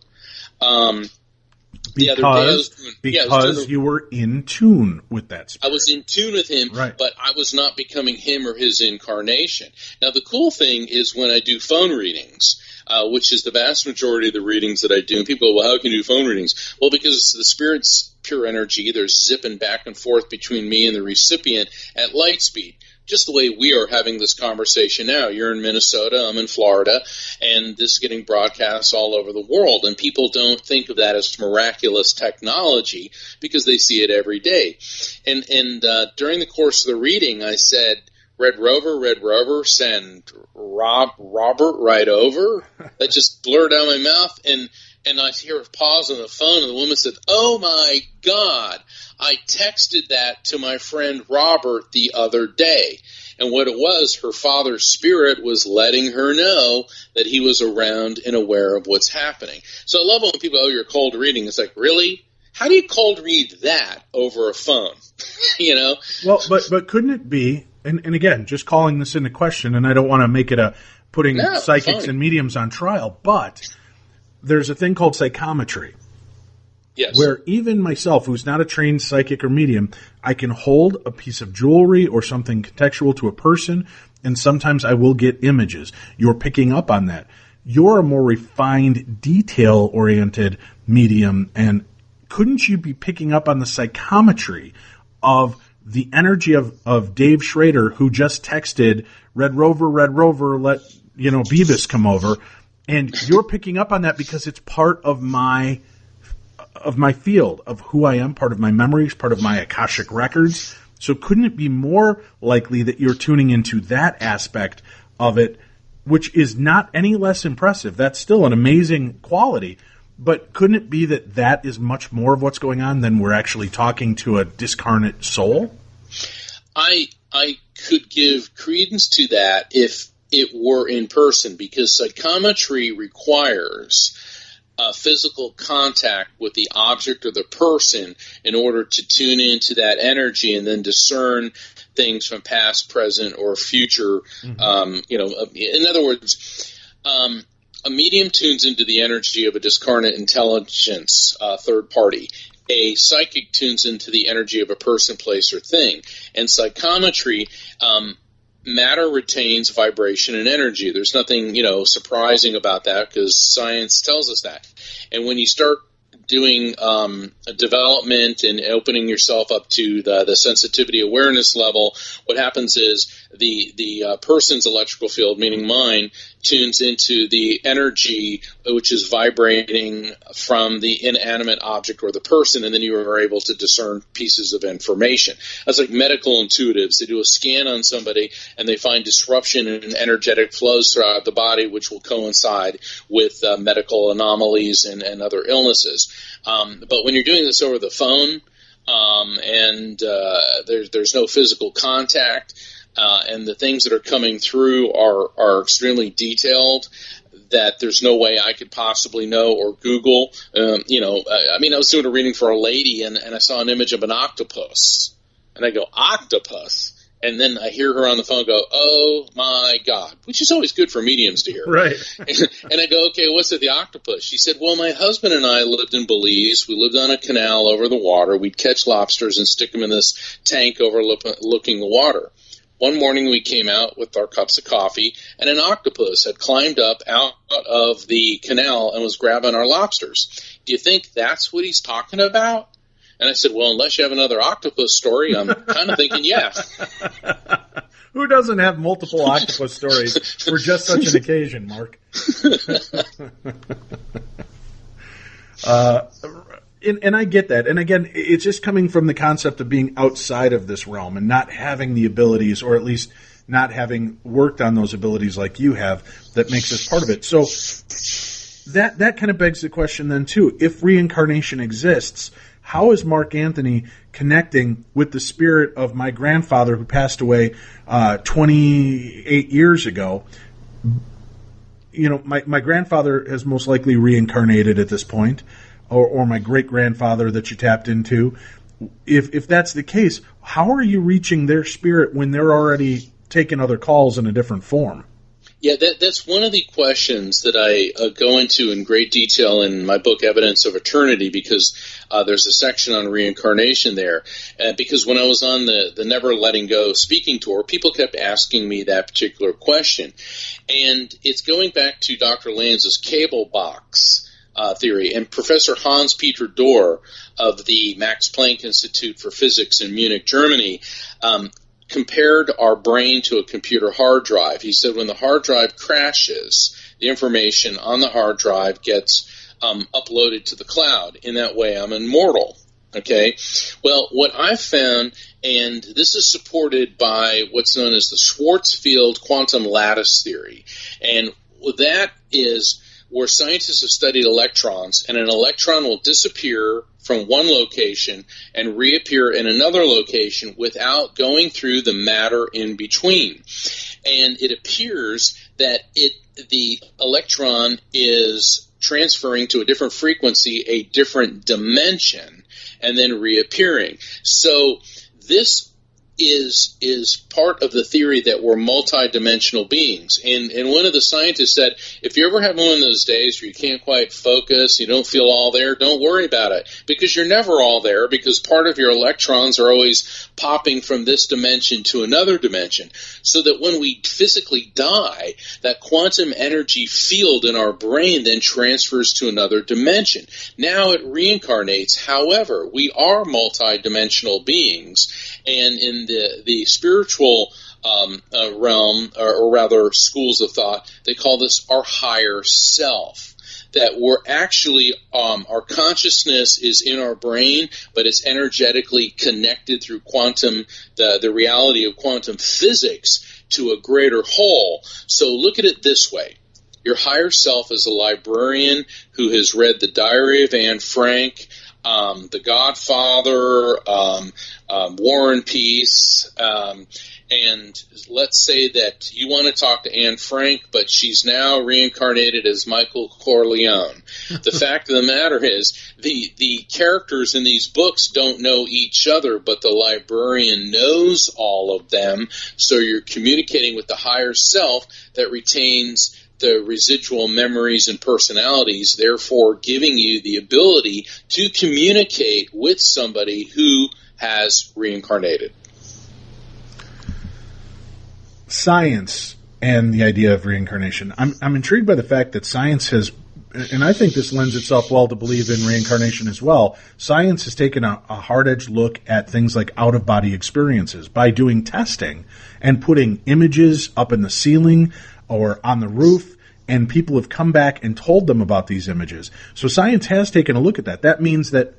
Because you were in tune with that spirit. I was in tune with him, right. But I was not becoming him or his incarnation. Now, the cool thing is when I do phone readings, which is the vast majority of the readings that I do, and people go, well, how can you do phone readings? Well, because the spirit's pure energy, they're zipping back and forth between me and the recipient at light speed. Just the way we are having this conversation now. You're in Minnesota, I'm in Florida, and this is getting broadcast all over the world. And people don't think of that as miraculous technology because they see it every day. And during the course of the reading, I said, Red Rover, send Robert right over. That just blurred out of my mouth, and I hear a pause on the phone, and the woman said, oh, my God. I texted that to my friend Robert the other day. And what it was, her father's spirit was letting her know that he was around and aware of what's happening. So I love when people, oh, you're cold reading. It's like, really? How do you cold read that over a phone? You know? Well, but couldn't it be, and again, just calling this into question, and I don't want to make it putting psychics and mediums on trial, but there's a thing called psychometry. Yes. Where even myself, who's not a trained psychic or medium, I can hold a piece of jewelry or something contextual to a person, and sometimes I will get images. You're picking up on that. You're a more refined, detail-oriented medium, and couldn't you be picking up on the psychometry of the energy of Dave Schrader, who just texted, Red Rover, let, Beavis come over, and you're picking up on that because it's part of my field, of who I am, part of my memories, part of my Akashic records. So couldn't it be more likely that you're tuning into that aspect of it, which is not any less impressive? That's still an amazing quality. But couldn't it be that that is much more of what's going on than we're actually talking to a discarnate soul? I could give credence to that if it were in person, because psychometry requires physical contact with the object or the person in order to tune into that energy and then discern things from past, present, or future. Mm-hmm. In other words, a medium tunes into the energy of a discarnate intelligence, third party. A psychic tunes into the energy of a person, place, or thing. And psychometry, matter retains vibration and energy. There's nothing, surprising about that because science tells us that. And when you start doing a development and opening yourself up to the sensitivity awareness level, what happens is the person's electrical field, meaning mine, tunes into the energy which is vibrating from the inanimate object or the person, and then you are able to discern pieces of information. That's like medical intuitives. They do a scan on somebody and they find disruption in energetic flows throughout the body, which will coincide with medical anomalies and other illnesses. But when you're doing this over the phone and there's no physical contact, and the things that are coming through are extremely detailed, that there's no way I could possibly know or Google. I was doing a reading for a lady, and I saw an image of an octopus. And I go, octopus? And then I hear her on the phone go, oh, my God, which is always good for mediums to hear. Right. And I go, okay, what's it, the octopus? She said, well, my husband and I lived in Belize. We lived on a canal over the water. We'd catch lobsters and stick them in this tank overlooking the water. One morning we came out with our cups of coffee, and an octopus had climbed up out of the canal and was grabbing our lobsters. Do you think that's what he's talking about? And I said, well, unless you have another octopus story, I'm kind of thinking, yeah. Who doesn't have multiple octopus stories for just such an occasion, Mark? And I get that. And again, it's just coming from the concept of being outside of this realm and not having the abilities, or at least not having worked on those abilities like you have, that makes us part of it. So that kind of begs the question then, too. If reincarnation exists, how is Mark Anthony connecting with the spirit of my grandfather who passed away 28 years ago? My grandfather has most likely reincarnated at this point, or my great-grandfather that you tapped into. if that's the case, how are you reaching their spirit when they're already taking other calls in a different form? Yeah, that's one of the questions that I go into in great detail in my book, Evidence of Eternity, because there's a section on reincarnation there. Because when I was on the Never Letting Go speaking tour, people kept asking me that particular question. And it's going back to Dr. Lanz's cable box theory. And Professor Hans-Peter Dohr of the Max Planck Institute for Physics in Munich, Germany, compared our brain to a computer hard drive. He said when the hard drive crashes, the information on the hard drive gets uploaded to the cloud. In that way, I'm immortal. Okay? Well, what I've found, and this is supported by what's known as the Schwarzschild quantum lattice theory, and that is where scientists have studied electrons, and an electron will disappear from one location and reappear in another location without going through the matter in between. And it appears that the electron is transferring to a different frequency, a different dimension, and then reappearing. So this is part of the theory that we're multidimensional beings. And one of the scientists said, if you ever have one of those days where you can't quite focus, you don't feel all there, don't worry about it, because you're never all there, because part of your electrons are always popping from this dimension to another dimension, so that when we physically die, that quantum energy field in our brain then transfers to another dimension. Now it reincarnates. However, we are multidimensional beings, and in the spiritual realm, or rather schools of thought, they call this our higher self. That we're actually, our consciousness is in our brain, but it's energetically connected through quantum, the reality of quantum physics to a greater whole. So look at it this way. Your higher self is a librarian who has read the Diary of Anne Frank, The Godfather, War and Peace, and let's say that you want to talk to Anne Frank, but she's now reincarnated as Michael Corleone. The fact of the matter is, the characters in these books don't know each other, but the librarian knows all of them, so you're communicating with the higher self that retains the residual memories and personalities, therefore giving you the ability to communicate with somebody who has reincarnated. Science and the idea of reincarnation. I'm intrigued by the fact that science has, and I think this lends itself well to believe in reincarnation as well. Science has taken a hard-edged look at things like out-of-body experiences by doing testing and putting images up in the ceiling or on the roof, and people have come back and told them about these images. So science has taken a look at that. That means that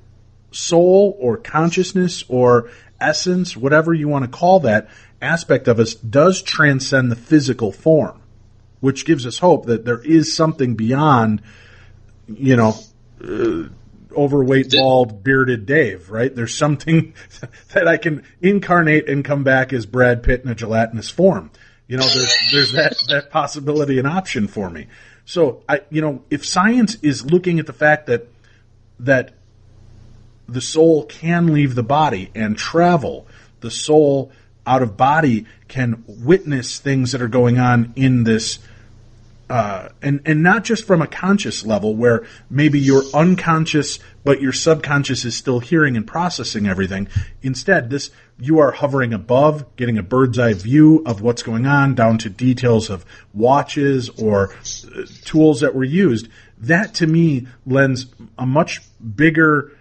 soul or consciousness or essence, whatever you want to call that aspect of us, does transcend the physical form, which gives us hope that there is something beyond, overweight, bald, bearded Dave, right? There's something that I can incarnate and come back as Brad Pitt in a gelatinous form. There's that possibility and option for me. So if science is looking at the fact that the soul can leave the body and travel, the soul out of body can witness things that are going on in this, and not just from a conscious level where maybe you're unconscious but your subconscious is still hearing and processing everything. Instead, you are hovering above, getting a bird's eye view of what's going on, down to details of watches or tools that were used. That, to me, lends a much bigger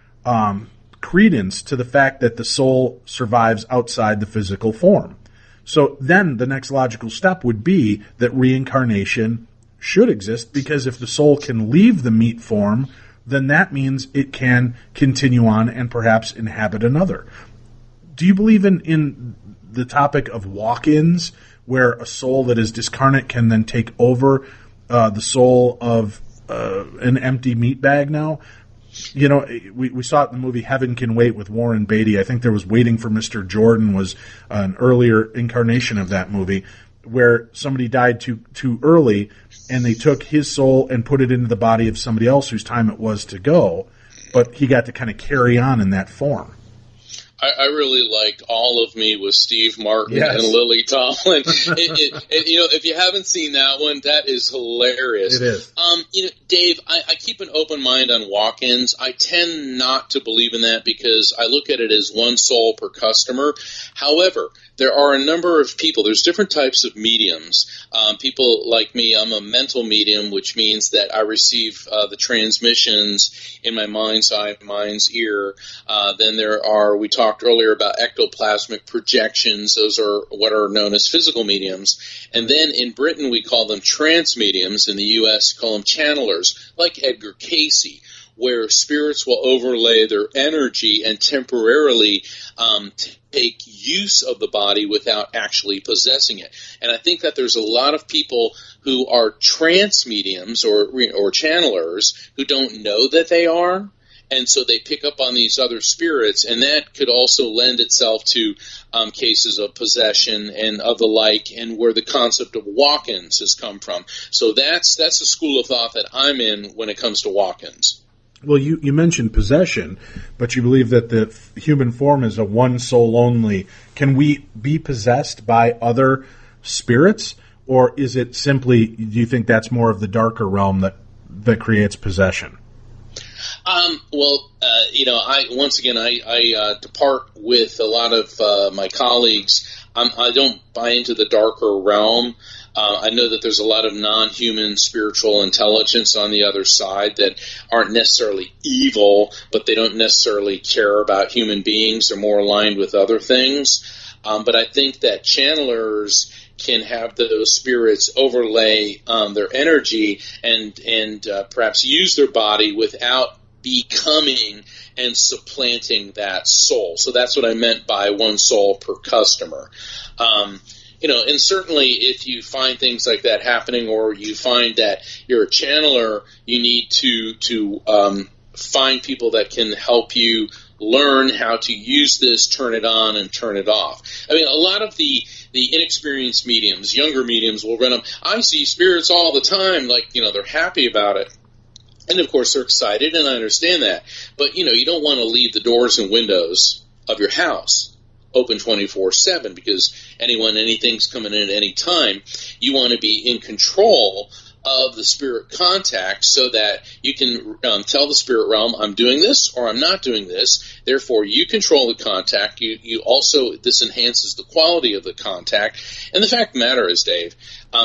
credence to the fact that the soul survives outside the physical form. So then the next logical step would be that reincarnation should exist, because if the soul can leave the meat form, then that means it can continue on and perhaps inhabit another. Do you believe in the topic of walk-ins, where a soul that is discarnate can then take over the soul of an empty meat bag now? We saw it in the movie Heaven Can Wait with Warren Beatty. I think there was Waiting for Mr. Jordan was an earlier incarnation of that movie, where somebody died too early, and they took his soul and put it into the body of somebody else whose time it was to go, but he got to kind of carry on in that form. I really liked All of Me with Steve Martin Yes. and Lily Tomlin. If you haven't seen that one, that is hilarious. It is. Dave, I keep an open mind on walk-ins. I tend not to believe in that because I look at it as one soul per customer. However, there are a number of people. There's different types of mediums. People like me, I'm a mental medium, which means that I receive the transmissions in my mind's eye, mind's ear. Then we talked earlier about ectoplasmic projections. Those are what are known as physical mediums. And then in Britain, we call them trance mediums. In the U.S., call them channelers, like Edgar Cayce, where spirits will overlay their energy and temporarily take use of the body without actually possessing it. And I think that there's a lot of people who are trance mediums or channelers who don't know that they are, and so they pick up on these other spirits, and that could also lend itself to cases of possession and of the like, and where the concept of walk-ins has come from. So that's a school of thought that I'm in when it comes to walk-ins. Well, you mentioned possession, but you believe that the human form is a one soul only. Can we be possessed by other spirits, or is it simply, do you think that's more of the darker realm that creates possession? I depart with a lot of my colleagues. I don't buy into the darker realm. I know that there's a lot of non-human spiritual intelligence on the other side that aren't necessarily evil, but they don't necessarily care about human beings. They're more aligned with other things. But I think that channelers can have those spirits overlay their energy and perhaps use their body without becoming and supplanting that soul. So that's what I meant by one soul per customer. And certainly if you find things like that happening, or you find that you're a channeler, you need to find people that can help you learn how to use this, turn it on and turn it off. I mean, a lot of the inexperienced mediums, younger mediums, will run up, I see spirits all the time, they're happy about it. And of course they're excited, and I understand that. But, you don't want to leave the doors and windows of your house open 24/7 because anything's coming in at any time. You want to be in control of the spirit contact so that you can tell the spirit realm, I'm doing this or I'm not doing this. Therefore, you control the contact. You also, this enhances the quality of the contact. And the fact of the matter is, Dave,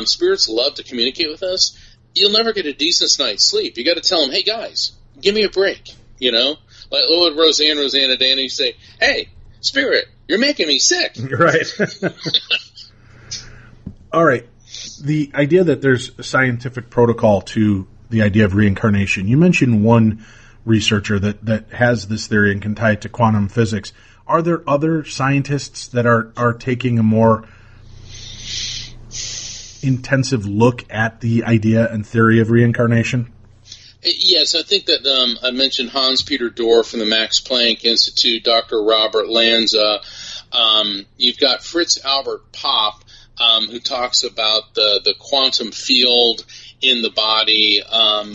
spirits love to communicate with us. You'll never get a decent night's sleep. You got to tell them, hey guys, give me a break. Like what Rosanna Danny say, hey, spirit, you're making me sick. Right. All right. The idea that there's a scientific protocol to the idea of reincarnation. You mentioned one researcher that has this theory and can tie it to quantum physics. Are there other scientists that are taking a more intensive look at the idea and theory of reincarnation? Yes, I think that I mentioned Hans-Peter Dorff from the Max Planck Institute, Dr. Robert Lanza. You've got Fritz Albert Popp, who talks about the quantum field in the body,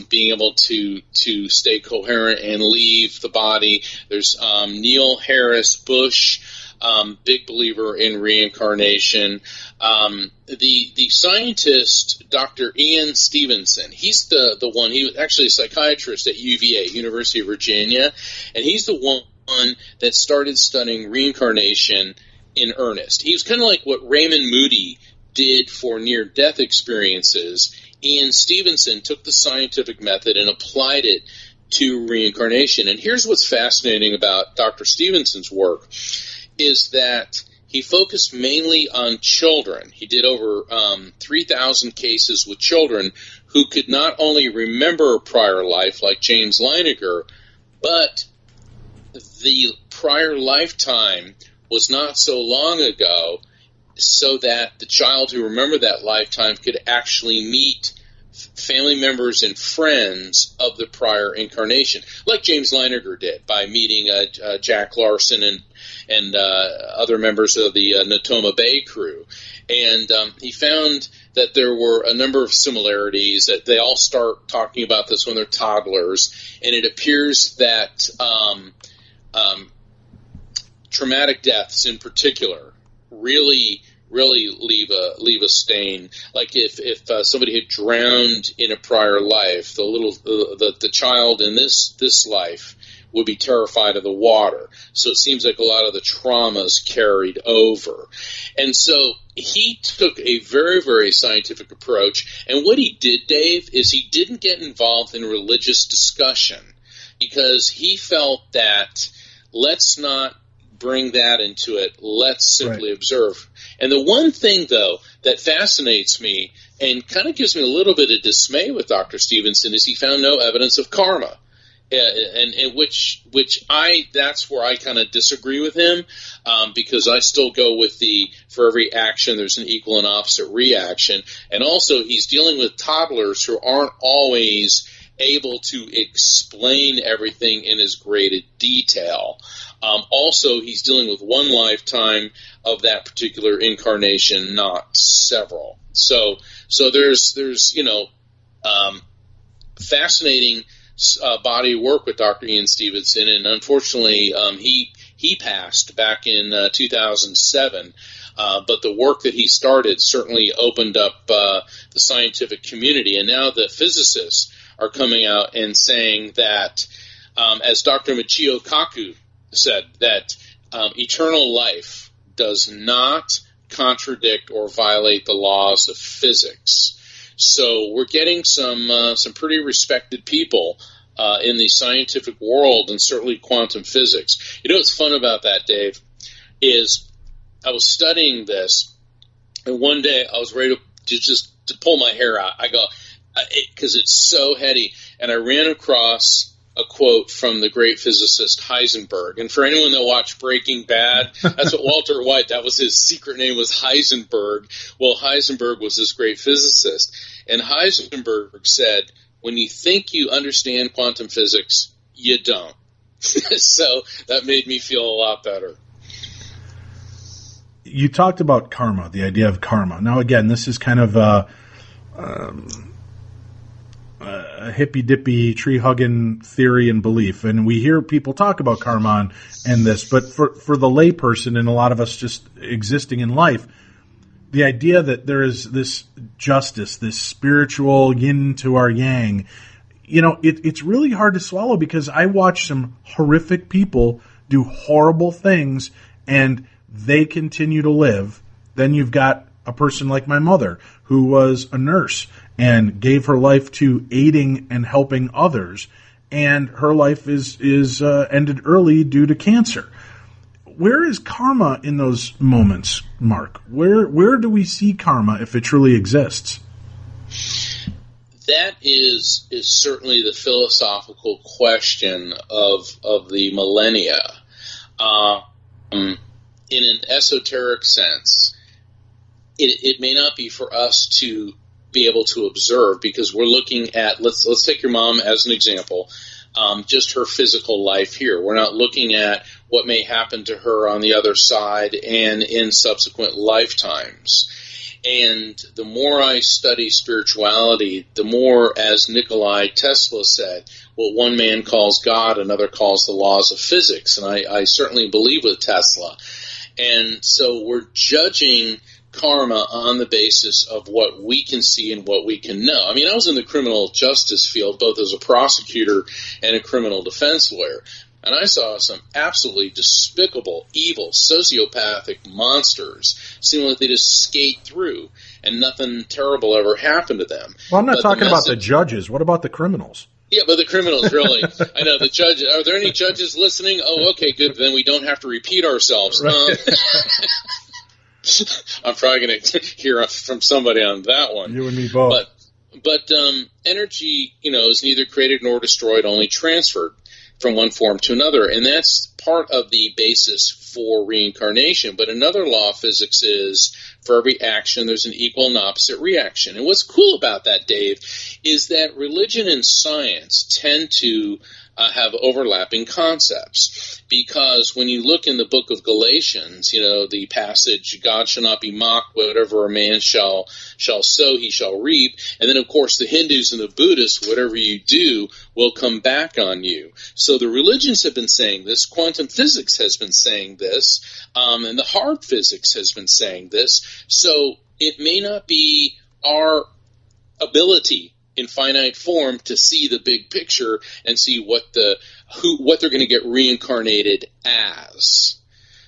being able to stay coherent and leave the body. There's Neil Harris Bush, big believer in reincarnation. The scientist, Dr. Ian Stevenson, he's the one, he was actually a psychiatrist at UVA, University of Virginia, and he's the one that started studying reincarnation in earnest. He was kind of like what Raymond Moody did for near-death experiences. Ian Stevenson took the scientific method and applied it to reincarnation. And here's what's fascinating about Dr. Stevenson's work, is that he focused mainly on children. He did over 3,000 cases with children who could not only remember a prior life like James Leininger, but the prior lifetime was not so long ago, so that the child who remembered that lifetime could actually meet family members and friends of the prior incarnation, like James Leininger did by meeting Jack Larson and other members of the Natoma Bay crew. And he found that there were a number of similarities, that they all start talking about this when they're toddlers, and it appears that traumatic deaths in particular really leave a stain. Like if somebody had drowned in a prior life, the child in this life would be terrified of the water. So it seems like a lot of the traumas carried over. And so he took a very, very scientific approach. And what he did, Dave, is he didn't get involved in religious discussion because he felt that let's not bring that into it. Let's simply observe. And the one thing, though, that fascinates me and kind of gives me a little bit of dismay with Dr. Stevenson is he found no evidence of karma. And which that's where I kind of disagree with him, because I still go with for every action there's an equal and opposite reaction. And also he's dealing with toddlers who aren't always able to explain everything in as great a detail. Also, he's dealing with one lifetime of that particular incarnation, not several. So there's fascinating body of work with Dr. Ian Stevenson, and unfortunately, he passed back in 2007. But the work that he started certainly opened up the scientific community, and now the physicists are coming out and saying that, as Dr. Michio Kaku said, that eternal life does not contradict or violate the laws of physics. So we're getting some pretty respected people in the scientific world, and certainly quantum physics. You know what's fun about that, Dave, is I was studying this, and one day I was ready to pull my hair out. I go, because it's so heady, and I ran across a quote from the great physicist Heisenberg. And for anyone that watched Breaking Bad, that's what Walter White, that was his secret name, was Heisenberg. Well, Heisenberg was this great physicist. And Heisenberg said, when you think you understand quantum physics, you don't. So that made me feel a lot better. You talked about karma, the idea of karma. Now, again, this is kind of a hippy-dippy, tree-hugging theory and belief. And we hear people talk about karma and this, but for the layperson and a lot of us just existing in life, the idea that there is this justice, this spiritual yin to our yang, it's really hard to swallow, because I watch some horrific people do horrible things and they continue to live. Then you've got a person like my mother, who was a nurse and gave her life to aiding and helping others, and her life is ended early due to cancer. Where is karma in those moments, Mark? Where do we see karma if it truly exists? That is certainly the philosophical question of the millennia. In an esoteric sense, it may not be for us to be able to observe, because we're looking at, let's take your mom as an example, just her physical life here. We're not looking at what may happen to her on the other side and in subsequent lifetimes. And the more I study spirituality, the more, as Nikola Tesla said, what one man calls God, another calls the laws of physics. And I certainly believe with Tesla. And so we're judging karma on the basis of what we can see and what we can know. I mean, I was in the criminal justice field, both as a prosecutor and a criminal defense lawyer, and I saw some absolutely despicable, evil, sociopathic monsters. Seemed like they just skate through, and nothing terrible ever happened to them. Well, I'm not talking about the judges. What about the criminals? Yeah, but the criminals, really. I know, the judge. Are there any judges listening? Oh, okay, good. Then we don't have to repeat ourselves. Right. I'm probably going to hear from somebody on that one. You and me both. But energy, is neither created nor destroyed, only transferred from one form to another. And that's part of the basis for reincarnation. But another law of physics is, for every action, there's an equal and opposite reaction. And what's cool about that, Dave, is that religion and science tend to have overlapping concepts. Because when you look in the book of Galatians, the passage, God shall not be mocked, whatever a man shall sow, he shall reap. And then, of course, the Hindus and the Buddhists, whatever you do will come back on you. So the religions have been saying this, quantum physics has been saying this, and the hard physics has been saying this. So it may not be our ability in finite form to see the big picture and see what they're going to get reincarnated as.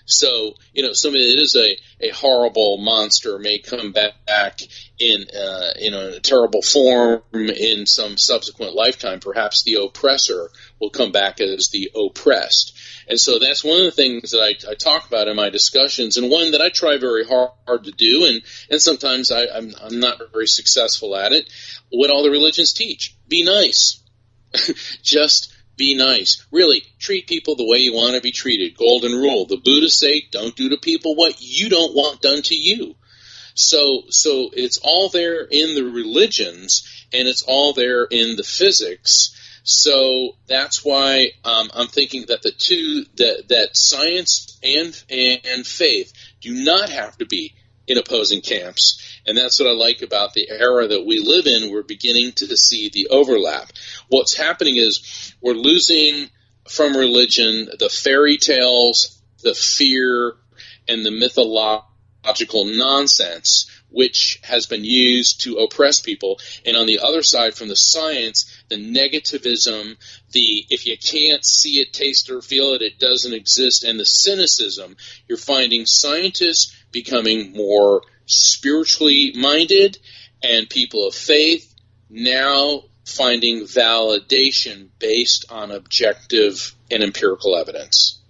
So, somebody that is a horrible monster may come back in a terrible form in some subsequent lifetime. Perhaps the oppressor will come back as the oppressed. And so that's one of the things that I talk about in my discussions, and one that I try very hard to do, and sometimes I'm not very successful at it. What all the religions teach: be nice. Just be nice. Really, treat people the way you want to be treated. Golden rule. The Buddhists say, don't do to people what you don't want done to you. So it's all there in the religions, and it's all there in the physics. So that's why I'm thinking that the two, that science and faith do not have to be in opposing camps. And that's what I like about the era that we live in. We're beginning to see the overlap. What's happening is we're losing from religion the fairy tales, the fear, and the mythological nonsense, which has been used to oppress people. And on the other side, from the science, the negativism, the if you can't see it, taste, or feel it, it doesn't exist, and the cynicism. You're finding scientists becoming more spiritually minded, and people of faith now finding validation based on objective and empirical evidence.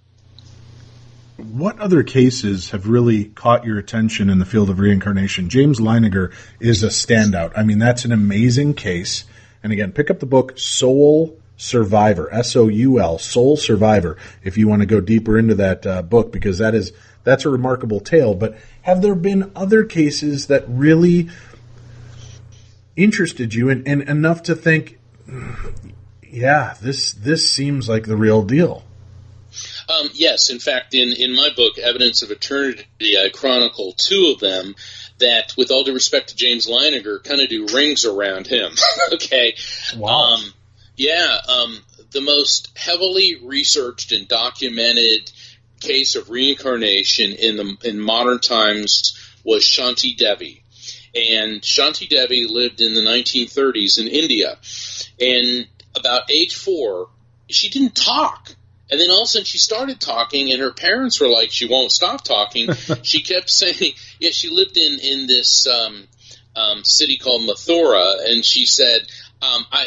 What other cases have really caught your attention in the field of reincarnation? James Leininger is a standout. I mean, that's an amazing case. And again, pick up the book Soul Survivor, S-O-U-L, Soul Survivor, if you want to go deeper into that book, because that's a remarkable tale. But have there been other cases that really interested you and enough to think, yeah, this seems like the real deal? Yes. In fact, in my book, Evidence of Eternity, I chronicle two of them that, with all due respect to James Leininger, kind of do rings around him. Okay. Wow. The most heavily researched and documented case of reincarnation in modern times was Shanti Devi. And Shanti Devi lived in the 1930s in India. And about age 4, she didn't talk. And then all of a sudden she started talking, and her parents were like, she won't stop talking. She kept saying, she lived in this city called Mathura, and she said,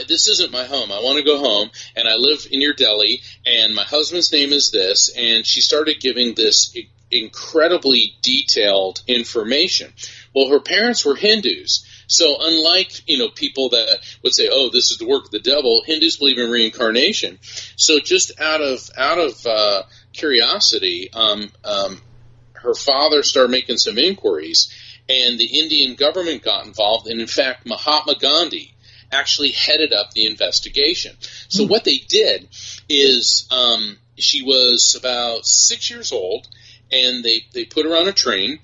this isn't my home. I want to go home, and I live in your Delhi, and my husband's name is this. And she started giving this incredibly detailed information. Well, her parents were Hindus. So unlike, people that would say, oh, this is the work of the devil, Hindus believe in reincarnation. So just out of curiosity, her father started making some inquiries, and the Indian government got involved. And in fact, Mahatma Gandhi actually headed up the investigation. So what they did is she was about 6 years old, and they put her on a train.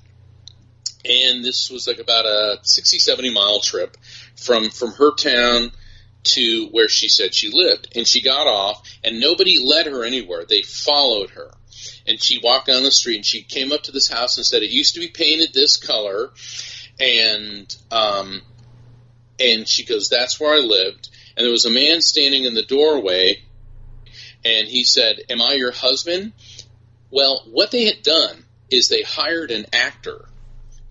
And this was like about a 60, 70-mile trip from her town to where she said she lived. And she got off, and nobody led her anywhere. They followed her. And she walked down the street, and she came up to this house and said, it used to be painted this color. And she goes, that's where I lived. And there was a man standing in the doorway, and he said, am I your husband? Well, what they had done is they hired an actor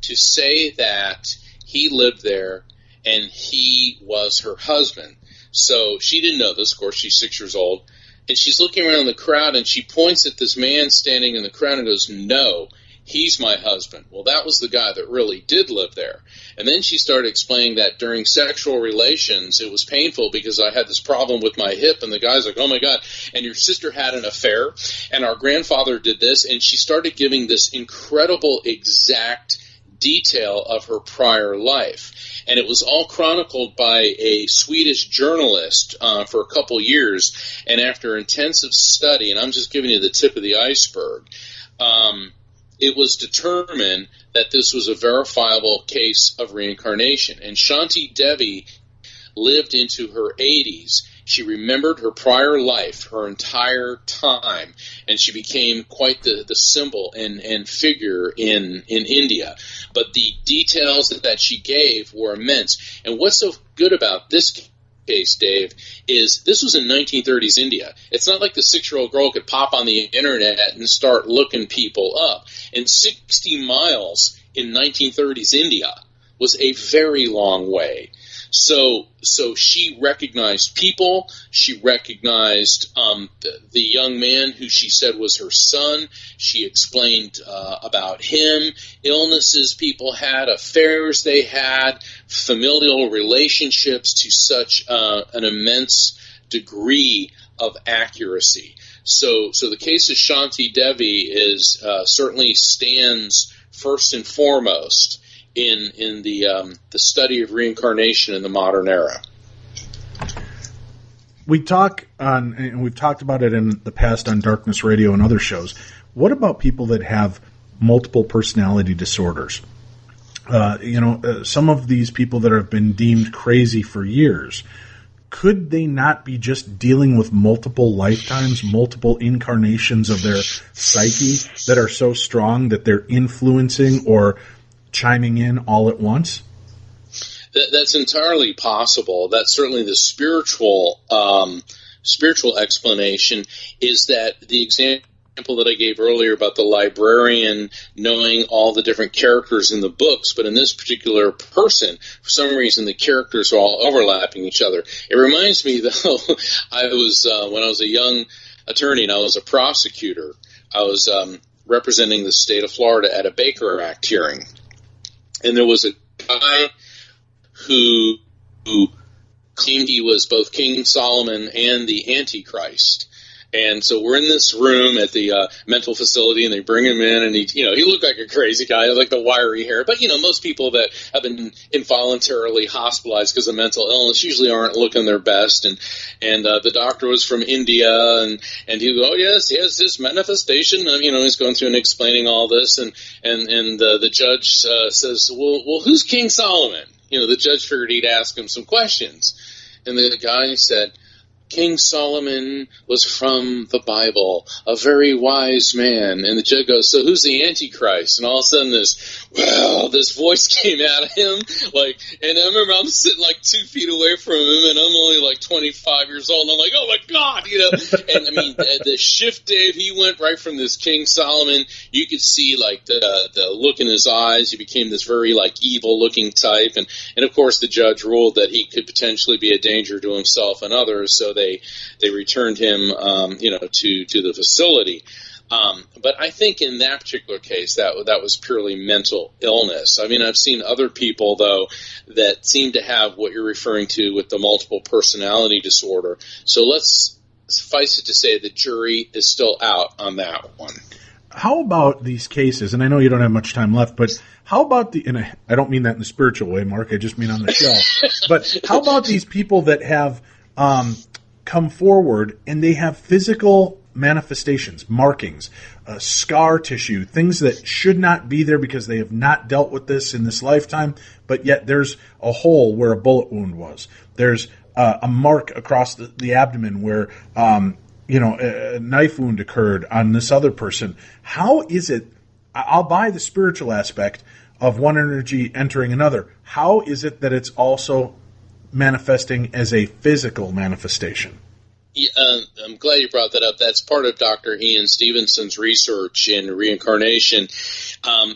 to say that he lived there and he was her husband. So she didn't know this. Of course, she's 6 years old. And she's looking around the crowd, and she points at this man standing in the crowd and goes, no, he's my husband. Well, that was the guy that really did live there. And then she started explaining that during sexual relations, it was painful because I had this problem with my hip, and the guy's like, oh my God, and your sister had an affair, and our grandfather did this. And she started giving this incredible exact detail of her prior life. and it was all chronicled by a Swedish journalist for a couple years. And after intensive study, and I'm just giving you the tip of the iceberg, it was determined that this was a verifiable case of reincarnation. And Shanti Devi lived into her 80s. She remembered her prior life, her entire time, and she became quite the symbol and figure in India. But the details that she gave were immense. And what's so good about this case, Dave, is this was in 1930s India. It's not like the 6-year-old girl could pop on the internet and start looking people up. And 60 miles in 1930s India was a very long way. So she recognized people. She recognized the young man who she said was her son. She explained about him, illnesses people had, affairs they had, familial relationships to such an immense degree of accuracy. So the case of Shanti Devi is certainly stands first and foremost in the study of reincarnation in the modern era. We talk on, and we've talked about it in the past on Darkness Radio and other shows. What about people that have multiple personality disorders? Some of these people that have been deemed crazy for years, could they not be just dealing with multiple lifetimes, multiple incarnations of their psyche that are so strong that they're influencing or chiming in all at once? That's entirely possible. That's certainly the spiritual explanation, is that the example that I gave earlier about the librarian knowing all the different characters in the books, but in this particular person, for some reason, the characters are all overlapping each other. It reminds me, though, I was when I was a young attorney and I was a prosecutor, I was representing the state of Florida at a Baker Act hearing. And there was a guy who claimed he was both King Solomon and the Antichrist. And so we're in this room at the mental facility, and they bring him in, and he looked like a crazy guy, like the wiry hair. But most people that have been involuntarily hospitalized because of mental illness usually aren't looking their best. And the doctor was from India, and he goes, oh yes, he has this manifestation. He's going through and explaining all this, and the judge says, well, who's King Solomon? The judge figured he'd ask him some questions, and the guy said, King Solomon was from the Bible, a very wise man. And the judge goes, so who's the Antichrist? And all of a sudden this voice came out of him, and I remember I'm sitting 2 feet away from him, and I'm only 25 years old, and I'm like, oh my God, and I mean, the shift, Dave, he went right from this King Solomon, you could see the look in his eyes, he became this very evil looking type, and of course the judge ruled that he could potentially be a danger to himself and others, so they returned him, to the facility. But I think in that particular case, that was purely mental illness. I mean, I've seen other people, though, that seem to have what you're referring to with the multiple personality disorder. So let's suffice it to say the jury is still out on that one. How about these cases, and I know you don't have much time left, but how about and I don't mean that in the spiritual way, Mark, I just mean on the show, but how about these people that have come forward and they have physical manifestations, markings, scar tissue, things that should not be there because they have not dealt with this in this lifetime, but yet there's a hole where a bullet wound was. There's a mark across the abdomen where a knife wound occurred on this other person. How is it, I'll buy the spiritual aspect of one energy entering another. How is it that it's also manifesting as a physical manifestation? Yeah, I'm glad you brought that up. That's part of Dr. Ian Stevenson's research in reincarnation,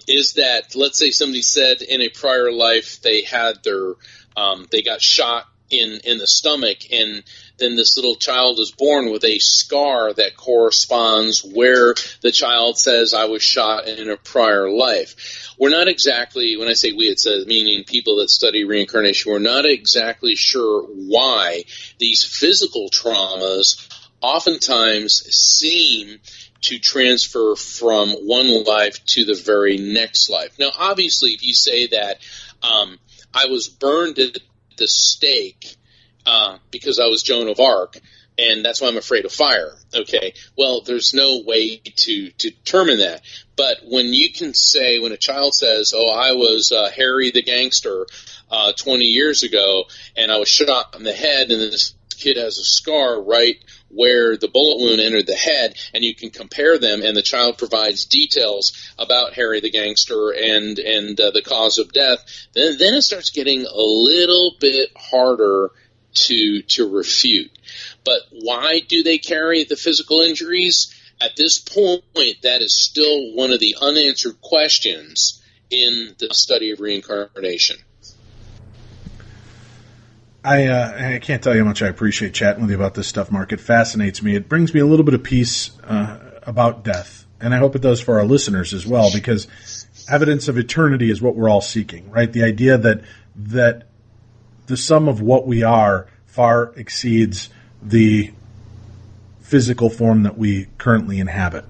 is that, let's say somebody said in a prior life they had they got shot in the stomach, and then this little child is born with a scar that corresponds where the child says, I was shot in a prior life. We're not exactly, when I say we, it's meaning people that study reincarnation, we're not exactly sure why these physical traumas oftentimes seem to transfer from one life to the very next life. Now, obviously, if you say that I was burned at the stake because I was Joan of Arc, and that's why I'm afraid of fire. Okay, well, there's no way to determine that. But when you can say, when a child says, oh, I was Harry the gangster 20 years ago, and I was shot in the head, and this kid has a scar right where the bullet wound entered the head, and you can compare them, and the child provides details about Harry the gangster and the cause of death, then it starts getting a little bit harder to refute. But why do they carry the physical injuries? At this point, that is still one of the unanswered questions in the study of reincarnation. I can't tell you how much I appreciate chatting with you about this stuff, Mark. It fascinates me. It brings me a little bit of peace about death, and I hope it does for our listeners as well, because evidence of eternity is what we're all seeking, right? The idea that the sum of what we are far exceeds the physical form that we currently inhabit.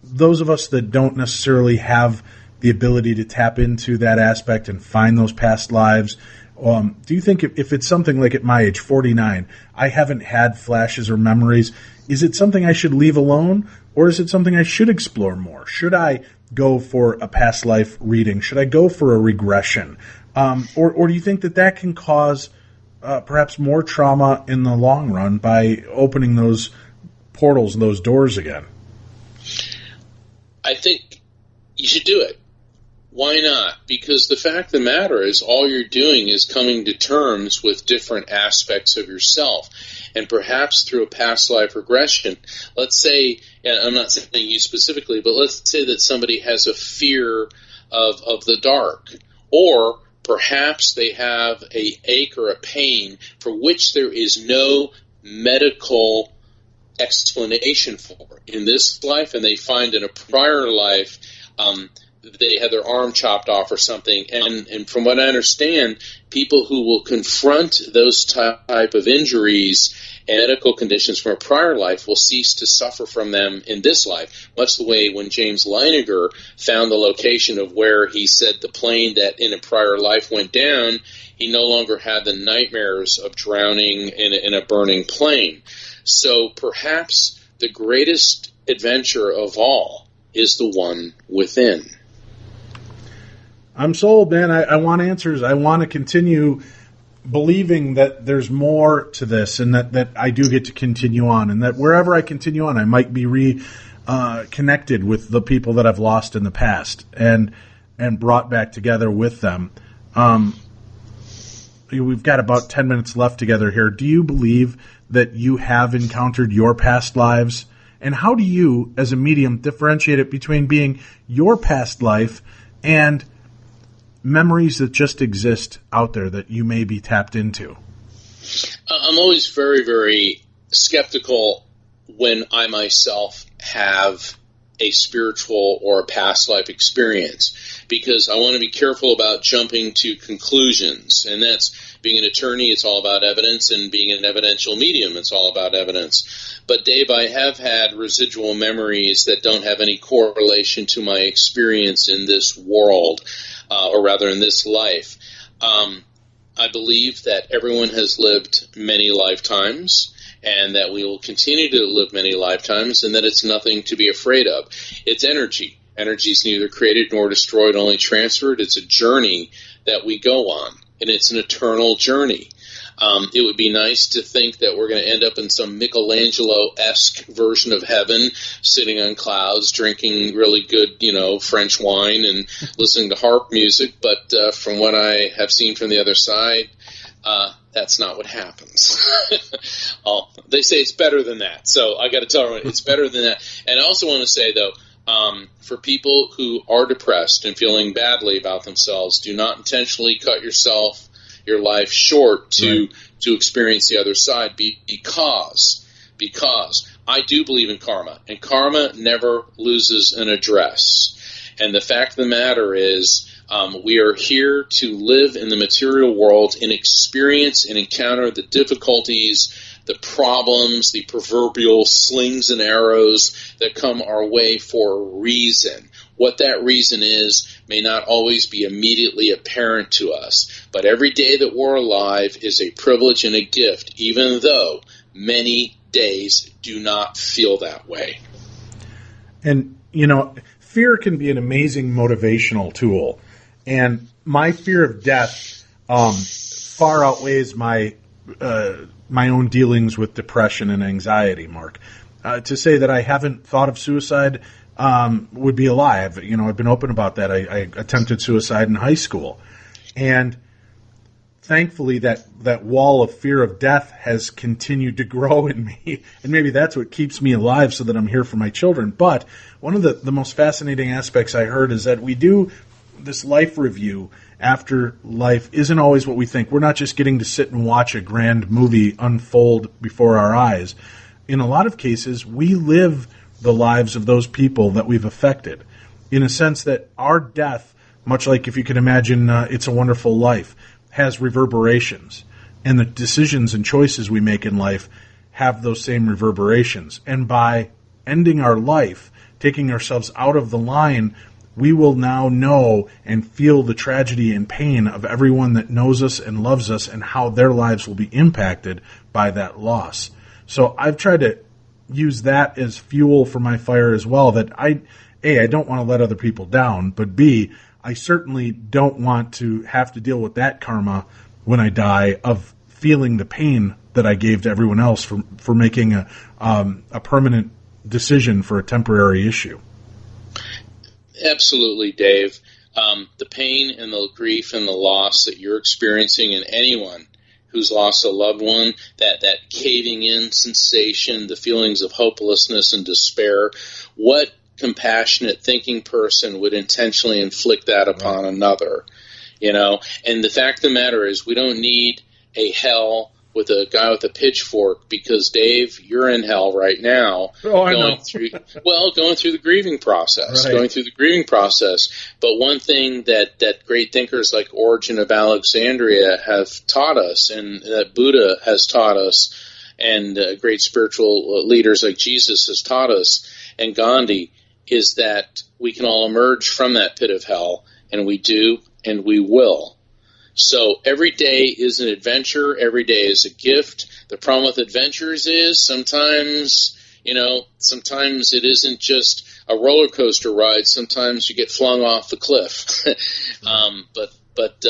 Those of us that don't necessarily have the ability to tap into that aspect and find those past lives, do you think if it's something like at my age, 49, I haven't had flashes or memories, is it something I should leave alone, or is it something I should explore more? Should I go for a past life reading? Should I go for a regression? Or do you think that can cause perhaps more trauma in the long run by opening those portals and those doors again? I think you should do it. Why not? Because the fact of the matter is all you're doing is coming to terms with different aspects of yourself. And perhaps through a past life regression, let's say, and I'm not saying you specifically, but let's say that somebody has a fear of the dark, or perhaps they have an ache or a pain for which there is no medical explanation for in this life, and they find in a prior life they had their arm chopped off or something. And from what I understand, people who will confront those type of injuries and medical conditions from a prior life will cease to suffer from them in this life, much the way when James Leininger found the location of where he said the plane that in a prior life went down, he no longer had the nightmares of drowning in a burning plane. So perhaps the greatest adventure of all is the one within. I'm sold, man. I want answers. I want to continue believing that there's more to this, and that I do get to continue on, and that wherever I continue on, I might be connected with the people that I've lost in the past and brought back together with them. We've got about 10 minutes left together here. Do you believe that you have encountered your past lives? And how do you, as a medium, differentiate it between being your past life and memories that just exist out there that you may be tapped into? I'm always very, very skeptical when I myself have a spiritual or a past life experience, because I want to be careful about jumping to conclusions. And that's, being an attorney, it's all about evidence, and being an evidential medium, it's all about evidence. But Dave, I have had residual memories that don't have any correlation to my experience in this world, or rather in this life. I believe that everyone has lived many lifetimes, and that we will continue to live many lifetimes, and that it's nothing to be afraid of. It's energy. Energy is neither created nor destroyed, only transferred. It's a journey that we go on, and it's an eternal journey. It would be nice to think that we're going to end up in some Michelangelo-esque version of heaven, sitting on clouds, drinking really good, French wine and listening to harp music. But from what I have seen from the other side, that's not what happens. They say it's better than that. So I got to tell everyone it's better than that. And I also want to say, though, for people who are depressed and feeling badly about themselves, do not intentionally cut your life short to experience the other side, because I do believe in karma, and karma never loses an address. And the fact of the matter is, we are here to live in the material world and experience and encounter the difficulties, the problems, the proverbial slings and arrows that come our way for a reason. What that reason is may not always be immediately apparent to us, but every day that we're alive is a privilege and a gift, even though many days do not feel that way. And, fear can be an amazing motivational tool. And my fear of death far outweighs my own dealings with depression and anxiety, Mark. To say that I haven't thought of suicide would be a lie. I've been open about that. I attempted suicide in high school. And thankfully that wall of fear of death has continued to grow in me. And maybe that's what keeps me alive so that I'm here for my children. But one of the most fascinating aspects I heard is that we do this life review after life isn't always what we think. We're not just getting to sit and watch a grand movie unfold before our eyes. In a lot of cases, we live the lives of those people that we've affected, in a sense that our death, much like if you can imagine It's a Wonderful Life, has reverberations, and the decisions and choices we make in life have those same reverberations. And by ending our life, taking ourselves out of the line, we will now know and feel the tragedy and pain of everyone that knows us and loves us and how their lives will be impacted by that loss. So I've tried to use that as fuel for my fire as well, that I don't want to let other people down, but B, I certainly don't want to have to deal with that karma when I die of feeling the pain that I gave to everyone else for making a permanent decision for a temporary issue. Absolutely, Dave. The pain and the grief and the loss that you're experiencing, and anyone who's lost a loved one, that caving in sensation, the feelings of hopelessness and despair, what compassionate thinking person would intentionally inflict that upon another? And the fact of the matter is, we don't need a hell with a guy with a pitchfork, because Dave, you're in hell right now. Going through the grieving process. Right. Going through the grieving process. But one thing that great thinkers like Origen of Alexandria have taught us, and that Buddha has taught us, and great spiritual leaders like Jesus has taught us, and Gandhi, is that we can all emerge from that pit of hell, and we do, and we will. So every day is an adventure. Every day is a gift. The problem with adventures is sometimes it isn't just a roller coaster ride. Sometimes you get flung off the cliff. But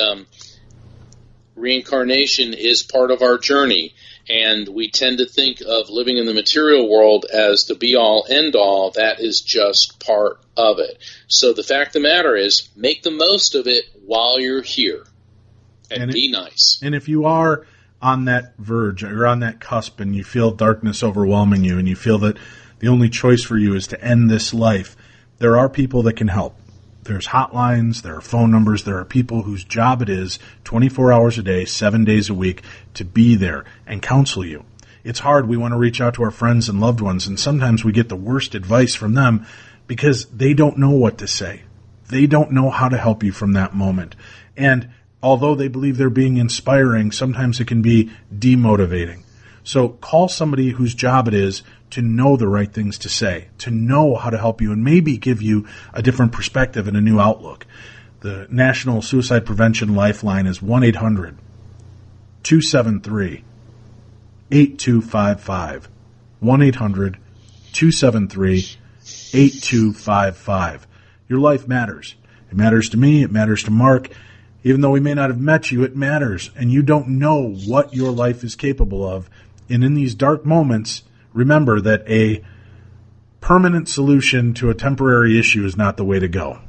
reincarnation is part of our journey. And we tend to think of living in the material world as the be-all, end-all. That is just part of it. So the fact of the matter is, make the most of it while you're here. And be nice. And if you are on that verge or on that cusp and you feel darkness overwhelming you and you feel that the only choice for you is to end this life, there are people that can help. There's hotlines, there are phone numbers, there are people whose job it is 24 hours a day, 7 days a week to be there and counsel you. It's hard. We want to reach out to our friends and loved ones, and sometimes we get the worst advice from them because they don't know what to say. They don't know how to help you from that moment. And although they believe they're being inspiring, sometimes it can be demotivating. So call somebody whose job it is to know the right things to say, to know how to help you, and maybe give you a different perspective and a new outlook. The National Suicide Prevention Lifeline is 1-800-273-8255. 1-800-273-8255. Your life matters. It matters to me. It matters to Mark. Even though we may not have met you, it matters. And you don't know what your life is capable of. And in these dark moments, remember that a permanent solution to a temporary issue is not the way to go.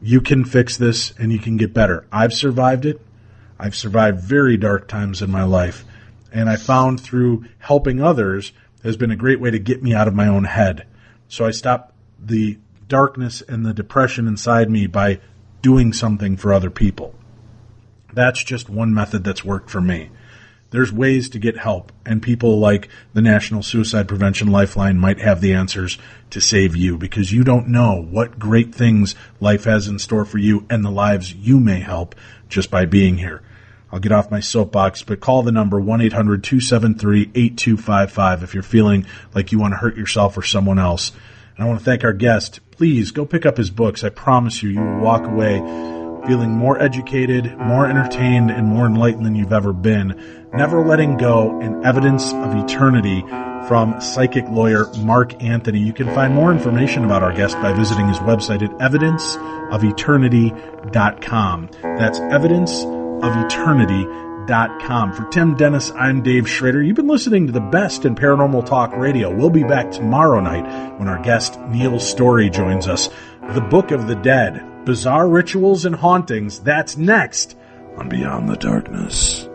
You can fix this and you can get better. I've survived it. I've survived very dark times in my life. And I found through helping others has been a great way to get me out of my own head. So I stopped the darkness and the depression inside me by doing something for other people. That's just one method that's worked for me. There's ways to get help, and people like the National Suicide Prevention Lifeline might have the answers to save you, because you don't know what great things life has in store for you and the lives you may help just by being here. I'll get off my soapbox, but call the number 1-800-273-8255 if you're feeling like you want to hurt yourself or someone else. And I want to thank our guest. Please go pick up his books. I promise you will walk away feeling more educated, more entertained, and more enlightened than you've ever been. Never Letting Go and Evidence of Eternity from psychic lawyer Mark Anthony. You can find more information about our guest by visiting his website at evidenceofeternity.com. That's evidenceofeternity.com. For Tim Dennis, I'm Dave Schrader. You've been listening to the best in paranormal talk radio. We'll be back tomorrow night when our guest Neil Story joins us. The Book of the Dead, Bizarre Rituals and Hauntings. That's next on Beyond the Darkness.